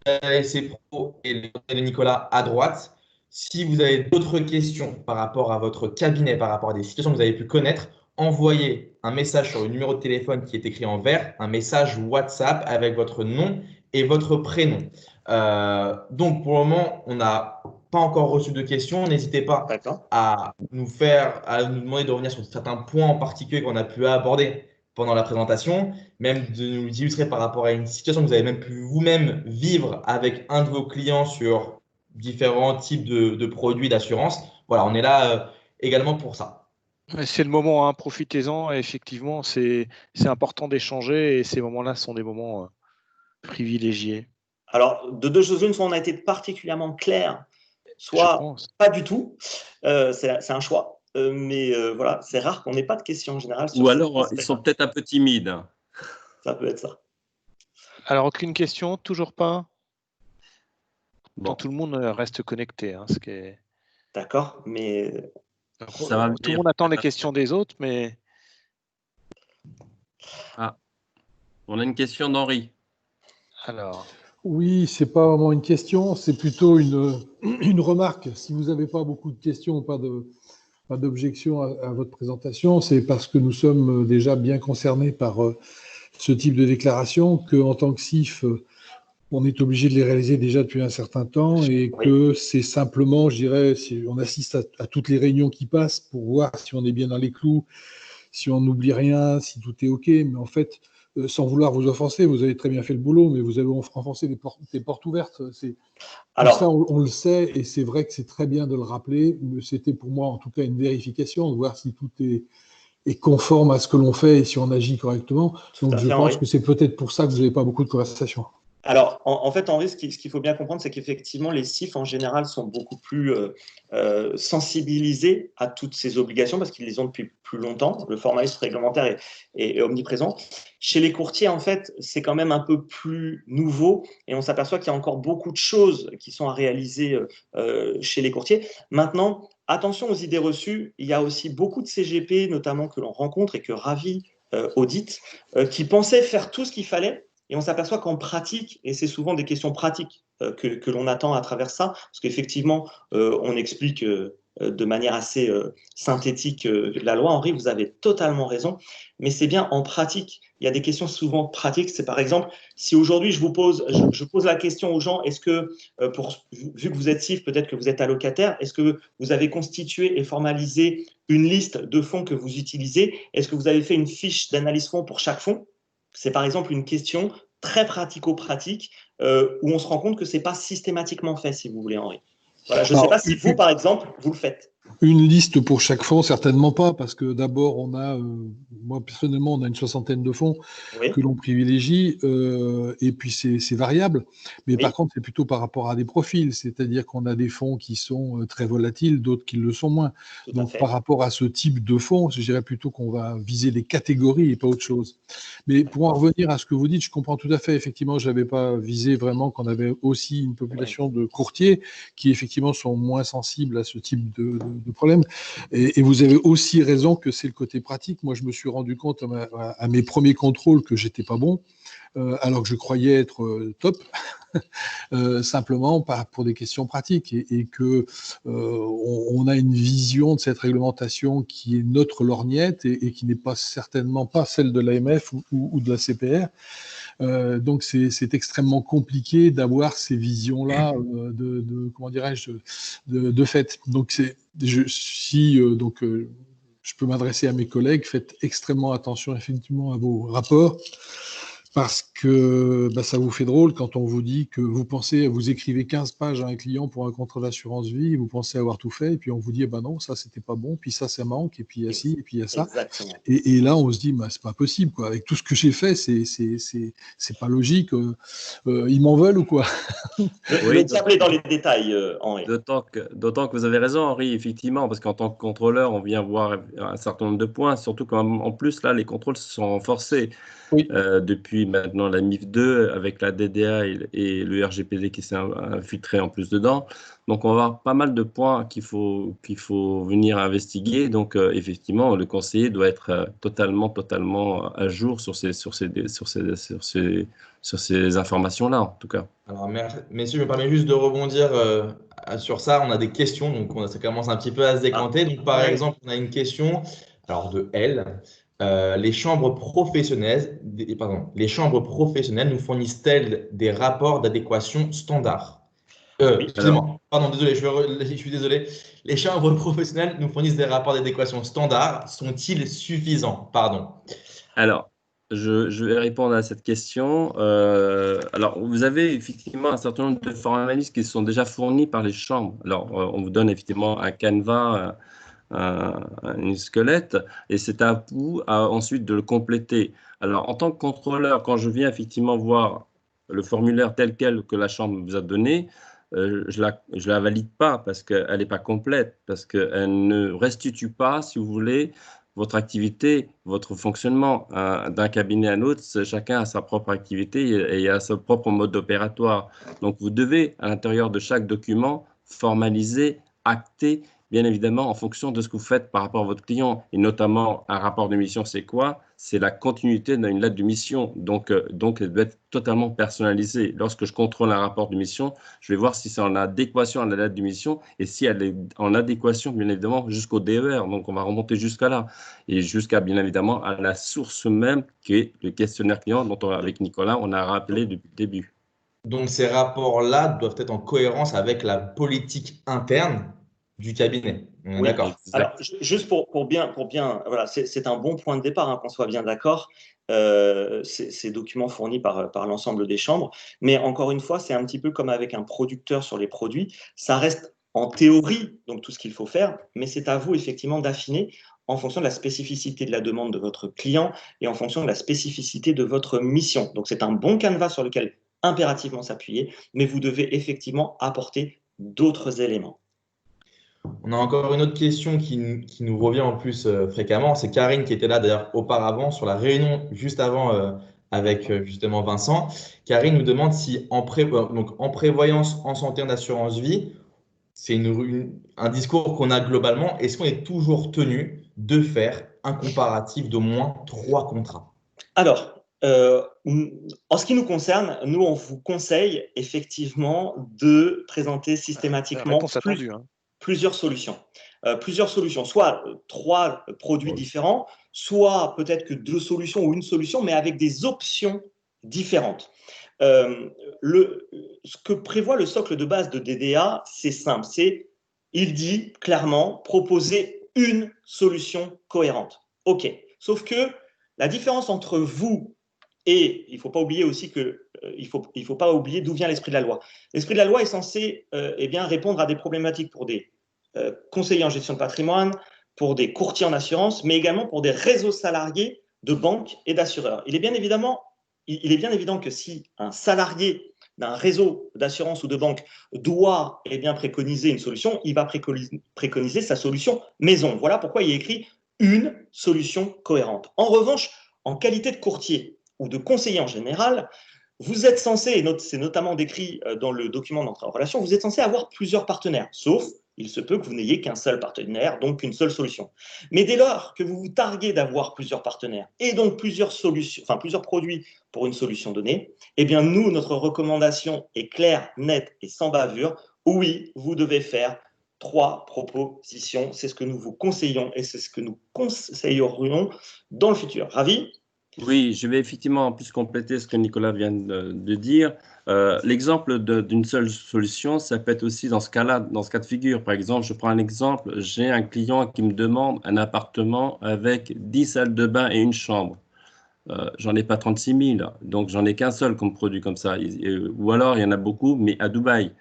d'ASC Pro et les coordonnées de Nicolas à droite. Si vous avez d'autres questions par rapport à votre cabinet, par rapport à des situations que vous avez pu connaître, envoyez un message sur le numéro de téléphone qui est écrit en vert, un message WhatsApp avec votre nom et votre prénom. Donc, pour le moment, on n'a pas encore reçu de questions. N'hésitez pas à nous demander de revenir sur certains points en particulier qu'on a pu aborder pendant la présentation, même de nous illustrer par rapport à une situation que vous avez même pu vous-même vivre avec un de vos clients sur différents types de produits d'assurance. Voilà, on est là également pour ça. C'est le moment, hein, profitez-en. Effectivement, c'est important d'échanger et ces moments-là sont des moments privilégiés. Alors, de deux choses l'une, soit on a été particulièrement clair, soit pas du tout. C'est un choix. Mais voilà, c'est rare qu'on n'ait pas de questions en général. Ou alors, ils sont peut-être un peu timides. Ça peut être ça. Alors, aucune question, toujours pas. Bon. Tout le monde reste connecté. Hein, ce qui est... D'accord, mais... Donc, tout le monde attend les questions des autres, mais... Ah, on a une question d'Henri. Alors... Oui, ce n'est pas vraiment une question, c'est plutôt une remarque. Si vous n'avez pas beaucoup de questions, pas d'objection à votre présentation, c'est parce que nous sommes déjà bien concernés par ce type de déclaration, qu'en tant que CIF, on est obligé de les réaliser déjà depuis un certain temps et que c'est simplement, je dirais, si on assiste à toutes les réunions qui passent pour voir si on est bien dans les clous, si on n'oublie rien, si tout est OK. Mais en fait, sans vouloir vous offenser, vous avez très bien fait le boulot, mais vous avez enfoncé des portes ouvertes. Alors, ça, on le sait, et c'est vrai que c'est très bien de le rappeler. C'était pour moi, en tout cas, une vérification, de voir si tout est conforme à ce que l'on fait et si on agit correctement. Donc, je pense que c'est peut-être pour ça que vous n'avez pas beaucoup de conversations. Alors, en fait, Henri, ce qu'il faut bien comprendre, c'est qu'effectivement, les CIF, en général, sont beaucoup plus sensibilisés à toutes ces obligations parce qu'ils les ont depuis plus longtemps. Le formalisme réglementaire est omniprésent. Chez les courtiers, en fait, c'est quand même un peu plus nouveau et on s'aperçoit qu'il y a encore beaucoup de choses qui sont à réaliser chez les courtiers. Maintenant, attention aux idées reçues. Il y a aussi beaucoup de CGP, notamment que l'on rencontre et que Ravi audite, qui pensaient faire tout ce qu'il fallait. Et on s'aperçoit qu'en pratique, et c'est souvent des questions pratiques que l'on attend à travers ça, parce qu'effectivement, on explique de manière assez synthétique la loi. Henri, vous avez totalement raison, mais c'est bien en pratique. Il y a des questions souvent pratiques. C'est par exemple, si aujourd'hui je pose la question aux gens, est-ce que, vu que vous êtes CIF, peut-être que vous êtes allocataire, est-ce que vous avez constitué et formalisé une liste de fonds que vous utilisez? Est-ce que vous avez fait une fiche d'analyse fonds pour chaque fonds? C'est par exemple une question très pratico-pratique où on se rend compte que ce n'est pas systématiquement fait, si vous voulez, Henri. Voilà, je ne sais pas si vous, par exemple, vous le faites. Une liste pour chaque fonds, certainement pas, parce que d'abord, on a, moi personnellement, on a une 60aine de fonds Oui, que l'on privilégie, et puis c'est variable. Mais oui, par contre, c'est plutôt par rapport à des profils, c'est-à-dire qu'on a des fonds qui sont très volatiles, d'autres qui le sont moins. tout à Donc, par fait. rapport à ce type de fonds, je dirais plutôt qu'on va viser des catégories et pas autre chose. Mais pour en revenir à ce que vous dites, je comprends tout à fait. Effectivement, je n'avais pas visé vraiment qu'on avait aussi une population de courtiers qui, effectivement, sont moins sensibles à ce type de problème. Et vous avez aussi raison que c'est le côté pratique. Moi, je me suis rendu compte à mes premiers contrôles que j'étais pas bon, alors que je croyais être top, simplement pour des questions pratiques, et que on a une vision de cette réglementation qui est notre lorgnette et qui n'est pas certainement pas celle de l'AMF ou de la CPR. Donc c'est extrêmement compliqué d'avoir ces visions-là comment dirais-je de fait. Donc je peux m'adresser à mes collègues, faites extrêmement attention effectivement à vos rapports, parce que ça vous fait drôle quand on vous dit que vous écrivez 15 pages à un client pour un contrat d'assurance vie, vous pensez avoir tout fait, et puis on vous dit, non, ça c'était pas bon, puis ça manque, et puis il y a ci, et puis il y a ça. Exactement. Et là, on se dit, c'est pas possible, quoi. Avec tout ce que j'ai fait, c'est pas logique. Ils m'en veulent ou quoi? Le diable est dans les détails, Henri. D'autant que vous avez raison, Henri, effectivement, parce qu'en tant que contrôleur, on vient voir un certain nombre de points, surtout qu'en plus, là, les contrôles se sont renforcés Oui. depuis maintenant la MIF 2 avec la DDA et le RGPD qui s'est infiltré en plus dedans. Donc, on va avoir pas mal de points qu'il faut venir investiguer. Donc, effectivement, le conseiller doit être totalement à jour sur ces informations-là, en tout cas. Alors, messieurs, je me permets juste de rebondir sur ça. On a des questions, donc ça commence un petit peu à se décanter. Donc, par exemple, on a une question alors de elle. Les chambres professionnelles nous fournissent-elles des rapports d'adéquation standards? Excusez-moi, pardon, désolé, je suis désolé. Les chambres professionnelles nous fournissent des rapports d'adéquation standards. Sont-ils suffisants? Pardon. Alors, je vais répondre à cette question. Alors, vous avez effectivement un certain nombre de formalismes qui sont déjà fournis par les chambres. Alors, on vous donne effectivement un canevas, un squelette, et c'est à vous ensuite de le compléter. Alors, en tant que contrôleur, quand je viens effectivement voir le formulaire tel quel que la chambre vous a donné, je la valide pas parce qu'elle n'est pas complète, parce qu'elle ne restitue pas, si vous voulez, votre activité, votre fonctionnement d'un cabinet à l'autre. Chacun a sa propre activité et a son propre mode opératoire. Donc, vous devez, à l'intérieur de chaque document, formaliser, acter, bien évidemment, en fonction de ce que vous faites par rapport à votre client. Et notamment, un rapport de mission, c'est quoi? C'est la continuité d'une lettre de mission. Donc, elle doit être totalement personnalisée. Lorsque je contrôle un rapport de mission, je vais voir si c'est en adéquation à la lettre de mission et si elle est en adéquation, bien évidemment, jusqu'au DER. Donc, on va remonter jusqu'à là et jusqu'à, bien évidemment, à la source même qui est le questionnaire client dont, avec Nicolas, on a rappelé depuis le début. Donc, ces rapports-là doivent être en cohérence avec la politique interne du cabinet. On est d'accord. Exact. Alors, juste pour bien, voilà, c'est un bon point de départ, qu'on soit bien d'accord. Ces documents fournis par l'ensemble des chambres. Mais encore une fois, c'est un petit peu comme avec un producteur sur les produits. Ça reste en théorie, donc tout ce qu'il faut faire, mais c'est à vous effectivement d'affiner en fonction de la spécificité de la demande de votre client et en fonction de la spécificité de votre mission. Donc, c'est un bon canevas sur lequel impérativement s'appuyer, mais vous devez effectivement apporter d'autres éléments. On a encore une autre question qui nous revient en plus fréquemment. C'est Karine qui était là d'ailleurs auparavant sur la réunion juste avant avec justement Vincent. Karine nous demande si en prévoyance, en santé, en assurance vie, c'est un discours qu'on a globalement. Est-ce qu'on est toujours tenu de faire un comparatif d'au moins 3 contrats? Alors, en ce qui nous concerne, nous, on vous conseille effectivement de présenter systématiquement plusieurs solutions. Soit 3 produits différents, soit peut-être que 2 solutions ou une solution, mais avec des options différentes. Ce que prévoit le socle de base de DDA, c'est simple. Il dit clairement proposer une solution cohérente. OK. Sauf que la différence entre vous et il ne faut pas oublier aussi il faut pas oublier d'où vient l'esprit de la loi. L'esprit de la loi est censé répondre à des problématiques pour des conseillers en gestion de patrimoine, pour des courtiers en assurance, mais également pour des réseaux salariés de banques et d'assureurs. Il est bien évident que si un salarié d'un réseau d'assurance ou de banque doit préconiser une solution, il va préconiser sa solution maison. Voilà pourquoi il est écrit une solution cohérente. En revanche, en qualité de courtier ou de conseiller en général, vous êtes censé, et c'est notamment décrit dans le document d'entrée en relation, vous êtes censé avoir plusieurs partenaires, sauf il se peut que vous n'ayez qu'un seul partenaire, donc une seule solution. Mais dès lors que vous vous targuez d'avoir plusieurs partenaires et donc plusieurs produits pour une solution donnée, eh bien nous, notre recommandation est claire, nette et sans bavure. Oui, vous devez faire 3 propositions. C'est ce que nous vous conseillons et c'est ce que nous conseillerions dans le futur. Ravi ? Oui, je vais effectivement en plus compléter ce que Nicolas vient de dire. L'exemple d'une seule solution, ça peut être aussi dans ce cas-là, dans ce cas de figure. Par exemple, je prends un exemple, j'ai un client qui me demande un appartement avec 10 salles de bain et une chambre. J'en ai pas 36 000, donc j'en ai qu'un seul comme produit comme ça. Ou alors, il y en a beaucoup, mais à Dubaï.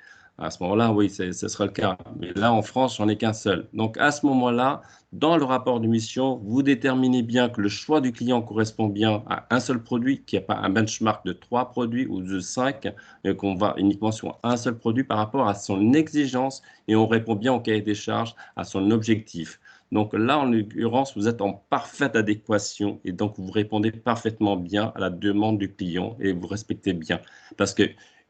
À ce moment-là, oui, ce sera le cas. Mais là, en France, j'en ai qu'un seul. Donc, à ce moment-là, dans le rapport de mission, vous déterminez bien que le choix du client correspond bien à un seul produit, qu'il n'y a pas un benchmark de 3 produits ou de 5, et qu'on va uniquement sur un seul produit par rapport à son exigence et on répond bien au cahier des charges, à son objectif. Donc là, en l'occurrence, vous êtes en parfaite adéquation et donc vous répondez parfaitement bien à la demande du client et vous respectez bien. Parce que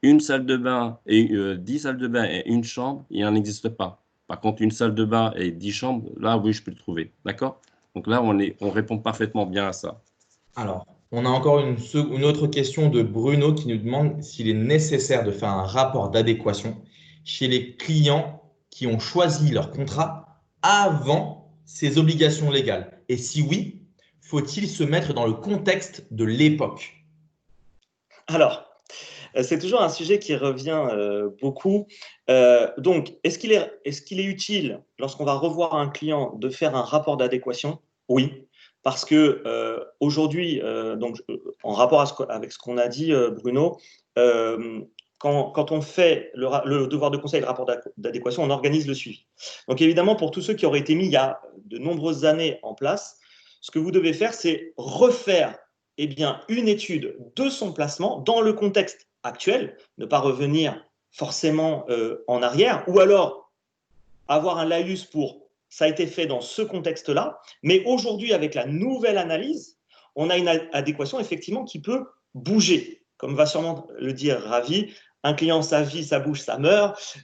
une salle de bain et 10 salles de bain et une chambre, il n'en existe pas. Par contre, une salle de bain et 10 chambres, là, oui, je peux le trouver. D'accord? Donc là, on répond parfaitement bien à ça. Alors, on a encore une autre question de Bruno qui nous demande s'il est nécessaire de faire un rapport d'adéquation chez les clients qui ont choisi leur contrat avant ces obligations légales. Et si oui, faut-il se mettre dans le contexte de l'époque? Alors, c'est toujours un sujet qui revient beaucoup. Donc, est-ce qu'il est utile, lorsqu'on va revoir un client, de faire un rapport d'adéquation? Oui, parce que aujourd'hui, en rapport avec ce qu'on a dit, Bruno, quand on fait le devoir de conseil et le rapport d'adéquation, on organise le suivi. Donc, évidemment, pour tous ceux qui auraient été mis il y a de nombreuses années en place, ce que vous devez faire, c'est refaire une étude de son placement dans le contexte actuel, ne pas revenir forcément en arrière, ou alors avoir un laïus pour ça a été fait dans ce contexte-là, mais aujourd'hui, avec la nouvelle analyse, on a une adéquation effectivement qui peut bouger, comme va sûrement le dire Ravi, un client, sa vie, ça bouge, ça meurt,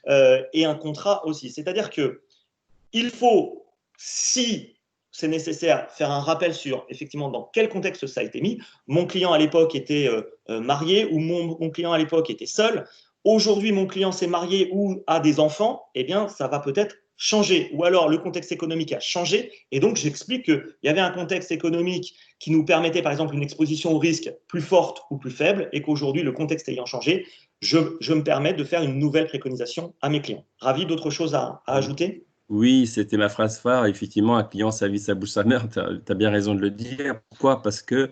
et un contrat aussi. C'est-à-dire qu'il faut, si c'est nécessaire, faire un rappel sur effectivement dans quel contexte ça a été mis. Mon client à l'époque était marié ou mon client à l'époque était seul. Aujourd'hui, mon client s'est marié ou a des enfants. Eh bien, ça va peut-être changer. Ou alors, le contexte économique a changé. Et donc, j'explique qu'il y avait un contexte économique qui nous permettait, par exemple, une exposition au risque plus forte ou plus faible. Et qu'aujourd'hui, le contexte ayant changé, je me permets de faire une nouvelle préconisation à mes clients. Ravi, d'autres choses à ajouter ? Oui, c'était ma phrase phare. Effectivement, un client, sa vie, sa bouche, sa mère. Tu as bien raison de le dire. Pourquoi? Parce que,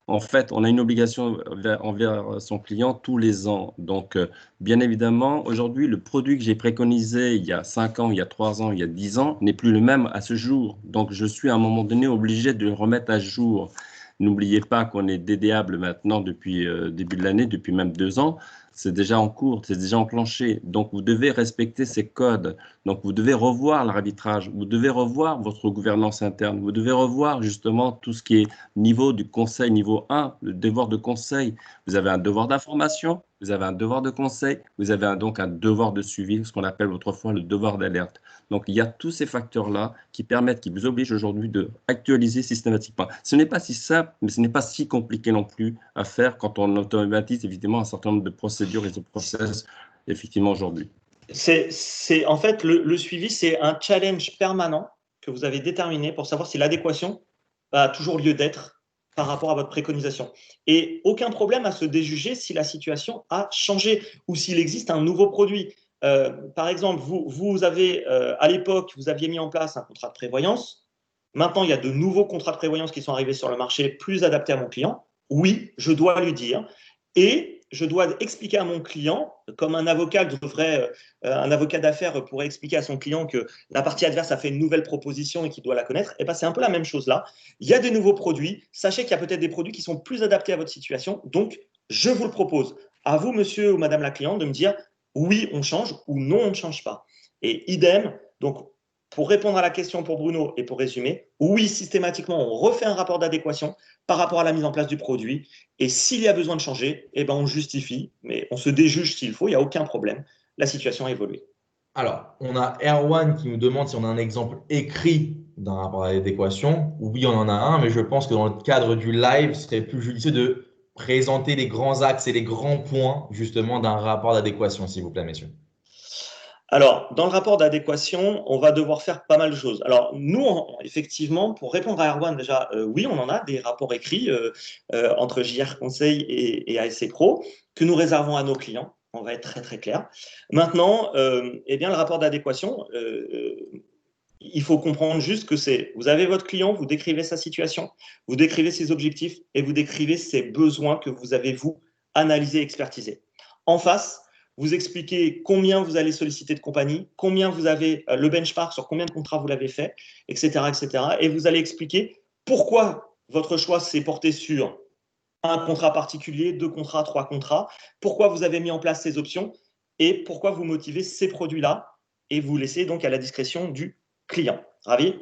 en fait, on a une obligation envers son client tous les ans. Donc, bien évidemment, aujourd'hui, le produit que j'ai préconisé il y a 5 ans, il y a 3 ans, il y a 10 ans, n'est plus le même à ce jour. Donc, je suis à un moment donné obligé de le remettre à jour. N'oubliez pas qu'on est DDable maintenant depuis début de l'année, depuis même 2 ans. C'est déjà en cours, c'est déjà enclenché. Donc, vous devez respecter ces codes. Donc, vous devez revoir l'arbitrage, vous devez revoir votre gouvernance interne, vous devez revoir justement tout ce qui est niveau du conseil, niveau 1, le devoir de conseil. Vous avez un devoir d'information, vous avez un devoir de conseil, vous avez donc un devoir de suivi, ce qu'on appelle autrefois le devoir d'alerte. Donc, il y a tous ces facteurs-là qui permettent, qui vous obligent aujourd'hui de actualiser systématiquement. Ce n'est pas si simple, mais ce n'est pas si compliqué non plus à faire quand on automatise évidemment un certain nombre de procédures et de process effectivement aujourd'hui. En fait, le suivi, c'est un challenge permanent que vous avez déterminé pour savoir si l'adéquation a toujours lieu d'être par rapport à votre préconisation. Et aucun problème à se déjuger si la situation a changé ou s'il existe un nouveau produit. Par exemple, vous avez, à l'époque, vous aviez mis en place un contrat de prévoyance. Maintenant, il y a de nouveaux contrats de prévoyance qui sont arrivés sur le marché, plus adaptés à mon client. Oui, je dois lui dire. Et je dois expliquer à mon client, comme un avocat un avocat d'affaires pourrait expliquer à son client que la partie adverse a fait une nouvelle proposition et qu'il doit la connaître. Et ben, c'est un peu la même chose là. Il y a des nouveaux produits. Sachez qu'il y a peut-être des produits qui sont plus adaptés à votre situation. Donc, je vous le propose. À vous, monsieur ou madame la cliente, de me dire oui, on change ou non, on ne change pas. Et idem, donc, pour répondre à la question pour Bruno et pour résumer, oui, systématiquement, on refait un rapport d'adéquation par rapport à la mise en place du produit. Et s'il y a besoin de changer, eh ben on justifie, mais on se déjuge s'il faut, il n'y a aucun problème. La situation a évolué. Alors, on a Erwan qui nous demande si on a un exemple écrit d'un rapport d'adéquation. Oui, on en a un, mais je pense que dans le cadre du live, ce serait plus judicieux de présenter les grands axes et les grands points justement d'un rapport d'adéquation, s'il vous plaît, messieurs. Alors, dans le rapport d'adéquation, on va devoir faire pas mal de choses. Alors, nous, effectivement, pour répondre à Erwan, déjà, oui, on en a des rapports écrits entre JR Conseil et ASC Pro que nous réservons à nos clients. On va être très, très clair. Maintenant, eh bien, le rapport d'adéquation, il faut comprendre juste que vous avez votre client, vous décrivez sa situation, vous décrivez ses objectifs et vous décrivez ses besoins que vous avez, vous, analysés et expertisés. En face, vous expliquez combien vous allez solliciter de compagnie, combien vous avez le benchmark sur combien de contrats vous l'avez fait, etc., etc. Et vous allez expliquer pourquoi votre choix s'est porté sur un contrat particulier, 2 contrats, 3 contrats, pourquoi vous avez mis en place ces options et pourquoi vous motivez ces produits-là et vous laissez donc à la discrétion du client. Ravi?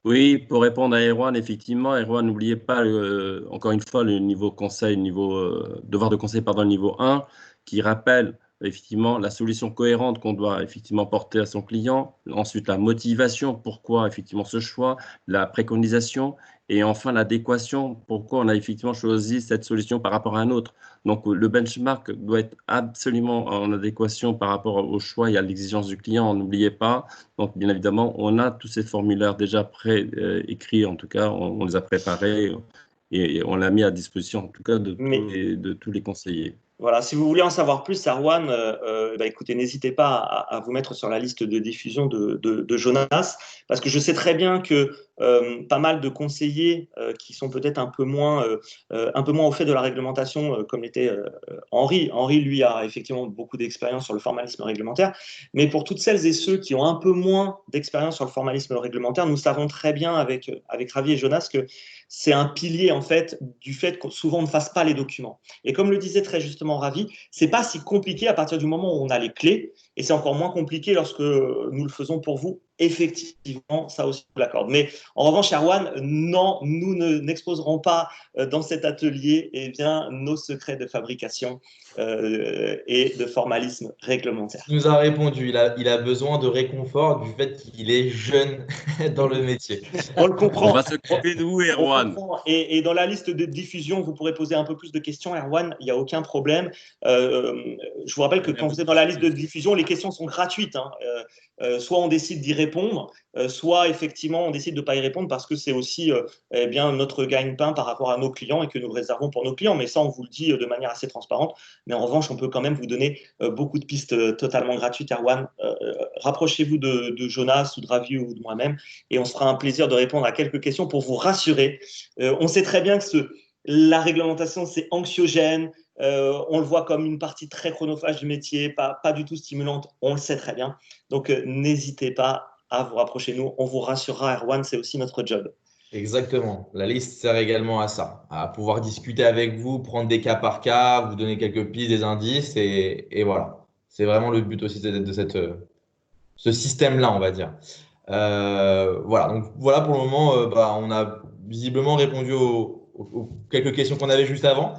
Oui, pour répondre à Erwan, effectivement, Erwan, n'oubliez pas, encore une fois, le niveau conseil, devoir de conseil, pardon, niveau 1, qui rappelle effectivement la solution cohérente qu'on doit effectivement porter à son client, ensuite la motivation, pourquoi effectivement ce choix, la préconisation, et enfin l'adéquation, pourquoi on a effectivement choisi cette solution par rapport à un autre. Donc le benchmark doit être absolument en adéquation par rapport au choix et à l'exigence du client, n'oubliez pas. Donc, bien évidemment, on a tous ces formulaires déjà pré-écrits, en tout cas, on les a préparés et on l'a mis à disposition, en tout cas, de tous les conseillers. Voilà, si vous voulez en savoir plus, Erwan, écoutez, n'hésitez pas à vous mettre sur la liste de diffusion de Jonas, parce que je sais très bien que pas mal de conseillers qui sont peut-être un peu moins au fait de la réglementation, comme l'était Henri. Henri, lui, a effectivement beaucoup d'expérience sur le formalisme réglementaire, mais pour toutes celles et ceux qui ont un peu moins d'expérience sur le formalisme réglementaire, nous savons très bien avec Ravi et Jonas que c'est un pilier en fait du fait que souvent on ne fasse pas les documents. Et comme le disait très justement Ravi, c'est pas si compliqué à partir du moment où on a les clés, et c'est encore moins compliqué lorsque nous le faisons pour vous. Effectivement, ça aussi, je l'accorde. Mais en revanche, Erwan, non, nous n'exposerons pas dans cet atelier nos secrets de fabrication et de formalisme réglementaire. Il nous a répondu, il a besoin de réconfort du fait qu'il est jeune dans le métier. On le comprend. On va s'occuper de vous, Erwan. Et dans la liste de diffusion, vous pourrez poser un peu plus de questions, Erwan, il n'y a aucun problème. Je vous rappelle que quand vous êtes dans la liste de diffusion, les questions sont gratuites. Hein. Soit on décide d'y répondre, soit effectivement on décide de ne pas y répondre parce que c'est aussi notre gagne-pain par rapport à nos clients et que nous réservons pour nos clients. Mais ça, on vous le dit de manière assez transparente. Mais en revanche, on peut quand même vous donner beaucoup de pistes totalement gratuites, Erwan. Rapprochez-vous de Jonas ou de Ravi ou de moi-même et on se fera un plaisir de répondre à quelques questions pour vous rassurer. On sait très bien que la réglementation, c'est anxiogène. On le voit comme une partie très chronophage du métier, pas du tout stimulante. On le sait très bien. Donc, n'hésitez pas à vous rapprocher de nous. On vous rassurera, Erwan, c'est aussi notre job. Exactement. La liste sert également à ça, à pouvoir discuter avec vous, prendre des cas par cas, vous donner quelques pistes, des indices, et voilà. C'est vraiment le but aussi ce système-là, on va dire. Voilà, donc voilà pour le moment, on a visiblement répondu aux quelques questions qu'on avait juste avant.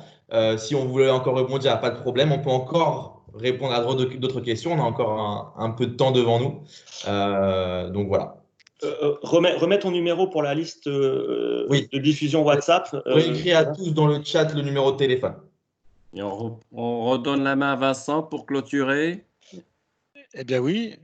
Si on voulait encore répondre, il n'y a pas de problème. On peut encore répondre à d'autres questions. On a encore un peu de temps devant nous. Donc voilà. Remets ton numéro pour la liste Oui. de diffusion WhatsApp. Vous écrire à tous dans le chat le numéro de téléphone. Et on redonne la main à Vincent pour clôturer. Eh bien oui.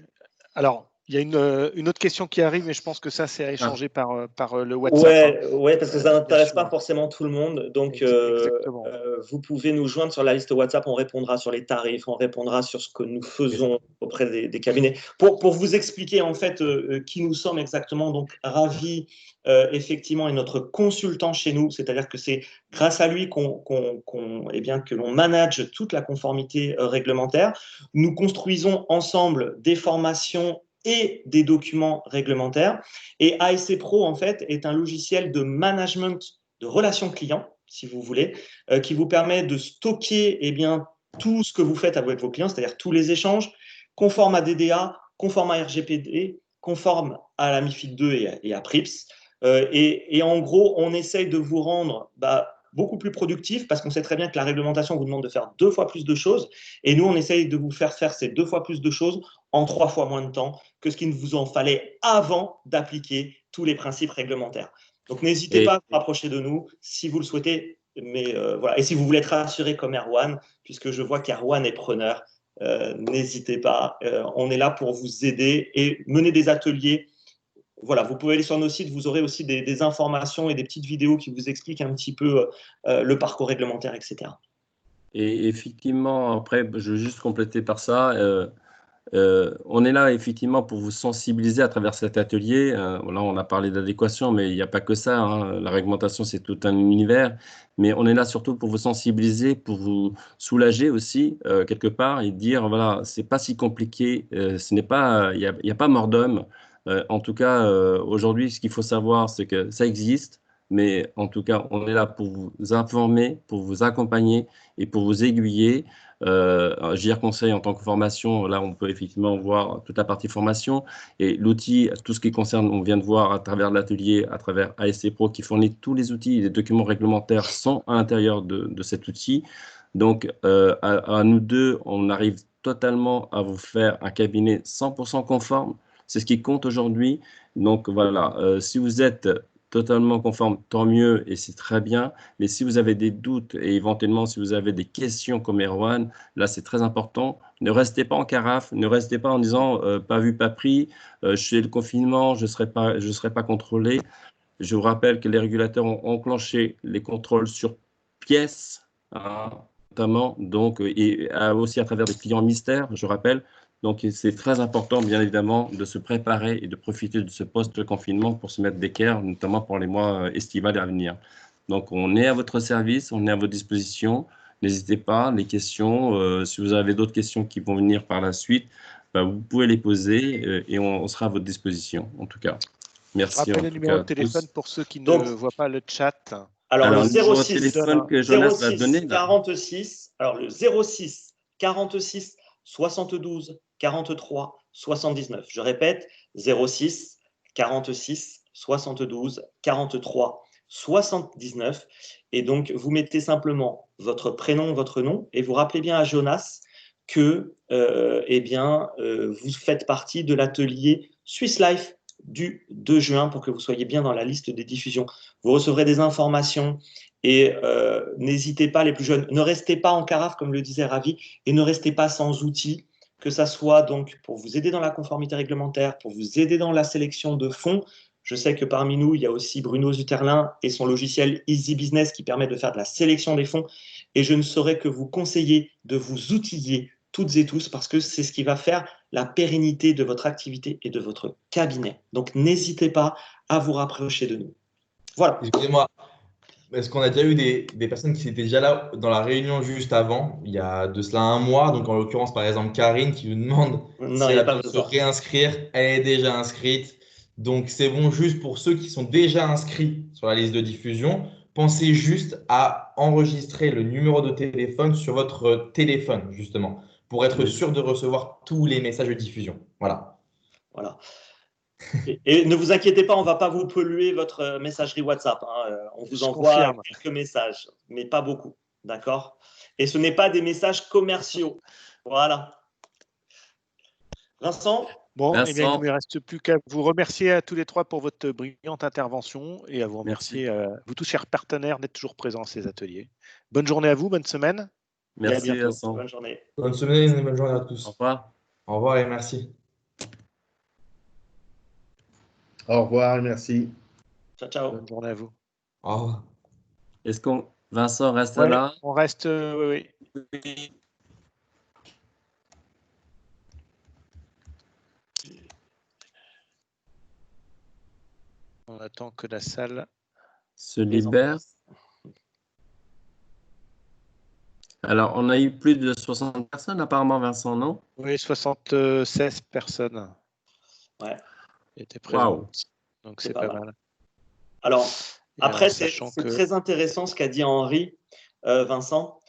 Alors, il y a une autre question qui arrive, mais je pense que ça, c'est à échanger par le WhatsApp. Ouais, parce que ça n'intéresse sûr. pas forcément tout le monde. Donc, Exactement. vous pouvez nous joindre sur la liste WhatsApp. On répondra sur les tarifs, on répondra sur ce que nous faisons auprès des cabinets. Pour vous expliquer en fait qui nous sommes exactement, donc Ravi, effectivement, est notre consultant chez nous. C'est-à-dire que c'est grâce à lui que l'on manage toute la conformité réglementaire. Nous construisons ensemble des formations et des documents réglementaires. Et ASC Pro, en fait, est un logiciel de management de relations clients, si vous voulez, qui vous permet de stocker tout ce que vous faites avec vos clients, c'est-à-dire tous les échanges, conformes à DDA, conformes à RGPD, conformes à la MiFID II et à PRIPS. Et en gros, on essaye de vous rendre beaucoup plus productif parce qu'on sait très bien que la réglementation vous demande de faire 2 fois plus de choses. Et nous, on essaye de vous faire ces 2 fois plus de choses en 3 fois moins de temps que ce qu'il vous en fallait avant d'appliquer tous les principes réglementaires. Donc, n'hésitez pas à vous rapprocher de nous si vous le souhaitez. Mais voilà. Et si vous voulez être rassuré comme Erwan, puisque je vois qu'Erwan est preneur, n'hésitez pas. On est là pour vous aider et mener des ateliers. Voilà, vous pouvez aller sur nos sites, vous aurez aussi des informations et des petites vidéos qui vous expliquent un petit peu le parcours réglementaire, etc. Et effectivement, après, je veux juste compléter par ça. On est là effectivement pour vous sensibiliser à travers cet atelier. Là, on a parlé d'adéquation, mais il n'y a pas que ça, hein. La réglementation, c'est tout un univers. Mais on est là surtout pour vous sensibiliser, pour vous soulager aussi, quelque part, et dire, voilà, c'est pas si compliqué, il n'y a pas mort d'homme. En tout cas, aujourd'hui, ce qu'il faut savoir, c'est que ça existe. Mais en tout cas, on est là pour vous informer, pour vous accompagner et pour vous aiguiller. JR Conseil en tant que formation, là, on peut effectivement voir toute la partie formation et l'outil, tout ce qui concerne, on vient de voir à travers l'atelier, à travers ASC Pro qui fournit tous les outils, les documents réglementaires sont à l'intérieur de cet outil. Donc, à nous deux, on arrive totalement à vous faire un cabinet 100% conforme. C'est ce qui compte aujourd'hui. Donc, voilà, si vous êtes totalement conforme, tant mieux et c'est très bien. Mais si vous avez des doutes et éventuellement si vous avez des questions comme Erwan, là c'est très important. Ne restez pas en carafe, ne restez pas en disant pas vu, pas pris, je suis le confinement, je serai pas contrôlé. Je vous rappelle que les régulateurs ont enclenché les contrôles sur pièces, hein, notamment, donc, et aussi à travers des clients mystères, je rappelle. Donc, c'est très important, bien évidemment, de se préparer et de profiter de ce post-confinement pour se mettre d'équerre, notamment pour les mois estivales à venir. Donc, on est à votre service, on est à votre disposition. N'hésitez pas, les questions, si vous avez d'autres questions qui vont venir par la suite, vous pouvez les poser et on sera à votre disposition, en tout cas. Merci. Je rappelle le numéro de téléphone pour ceux qui ne voient pas le chat. Alors le 06 téléphone que Jonas va donner, 46, alors le 06 46 72 43 79. Je répète, 06 46 72 43 79. Et donc, vous mettez simplement votre prénom, votre nom, et vous rappelez bien à Jonas que vous faites partie de l'atelier Swiss Life du 2 juin pour que vous soyez bien dans la liste des diffusions. Vous recevrez des informations et n'hésitez pas, les plus jeunes, ne restez pas en carafe, comme le disait Ravi, et ne restez pas sans outils, que ça soit donc pour vous aider dans la conformité réglementaire, pour vous aider dans la sélection de fonds. Je sais que parmi nous, il y a aussi Bruno Zuterlin et son logiciel Easy Business qui permet de faire de la sélection des fonds. Et je ne saurais que vous conseiller de vous outiller toutes et tous parce que c'est ce qui va faire la pérennité de votre activité et de votre cabinet. Donc, n'hésitez pas à vous rapprocher de nous. Voilà. Excusez-moi, est-ce qu'on a déjà eu des personnes qui étaient déjà là dans la réunion juste avant, il y a de cela un mois, donc en l'occurrence, par exemple, Karine qui nous demande si elle a besoin de se réinscrire. Elle est déjà inscrite. Donc, c'est bon juste pour ceux qui sont déjà inscrits sur la liste de diffusion. Pensez juste à enregistrer le numéro de téléphone sur votre téléphone, justement, pour être sûr de recevoir tous les messages de diffusion. Voilà. Voilà. Et ne vous inquiétez pas, on ne va pas vous polluer votre messagerie WhatsApp. Hein. On vous envoie quelques messages, mais pas beaucoup. D'accord? Et ce n'est pas des messages commerciaux. Voilà. Vincent? Bon, eh bien, il ne me reste plus qu'à vous remercier à tous les trois pour votre brillante intervention et à vous remercier, vous tous, chers partenaires, d'être toujours présents à ces ateliers. Bonne journée à vous, bonne semaine. Merci, et à bientôt. Vincent. Bonne journée. Bonne semaine et bonne journée à tous. Au revoir. Au revoir et merci. Au revoir et merci. Ciao, ciao. Bonne journée à vous. Au revoir. Est-ce qu'on Vincent reste là? On reste, oui. On attend que la salle se libère. Alors, on a eu plus de 60 personnes apparemment, Vincent, non? Oui, 76 personnes. Ouais. Étaient présentes. Wow. Donc, c'est pas mal. Alors, après, c'est très intéressant ce qu'a dit Henri, Vincent.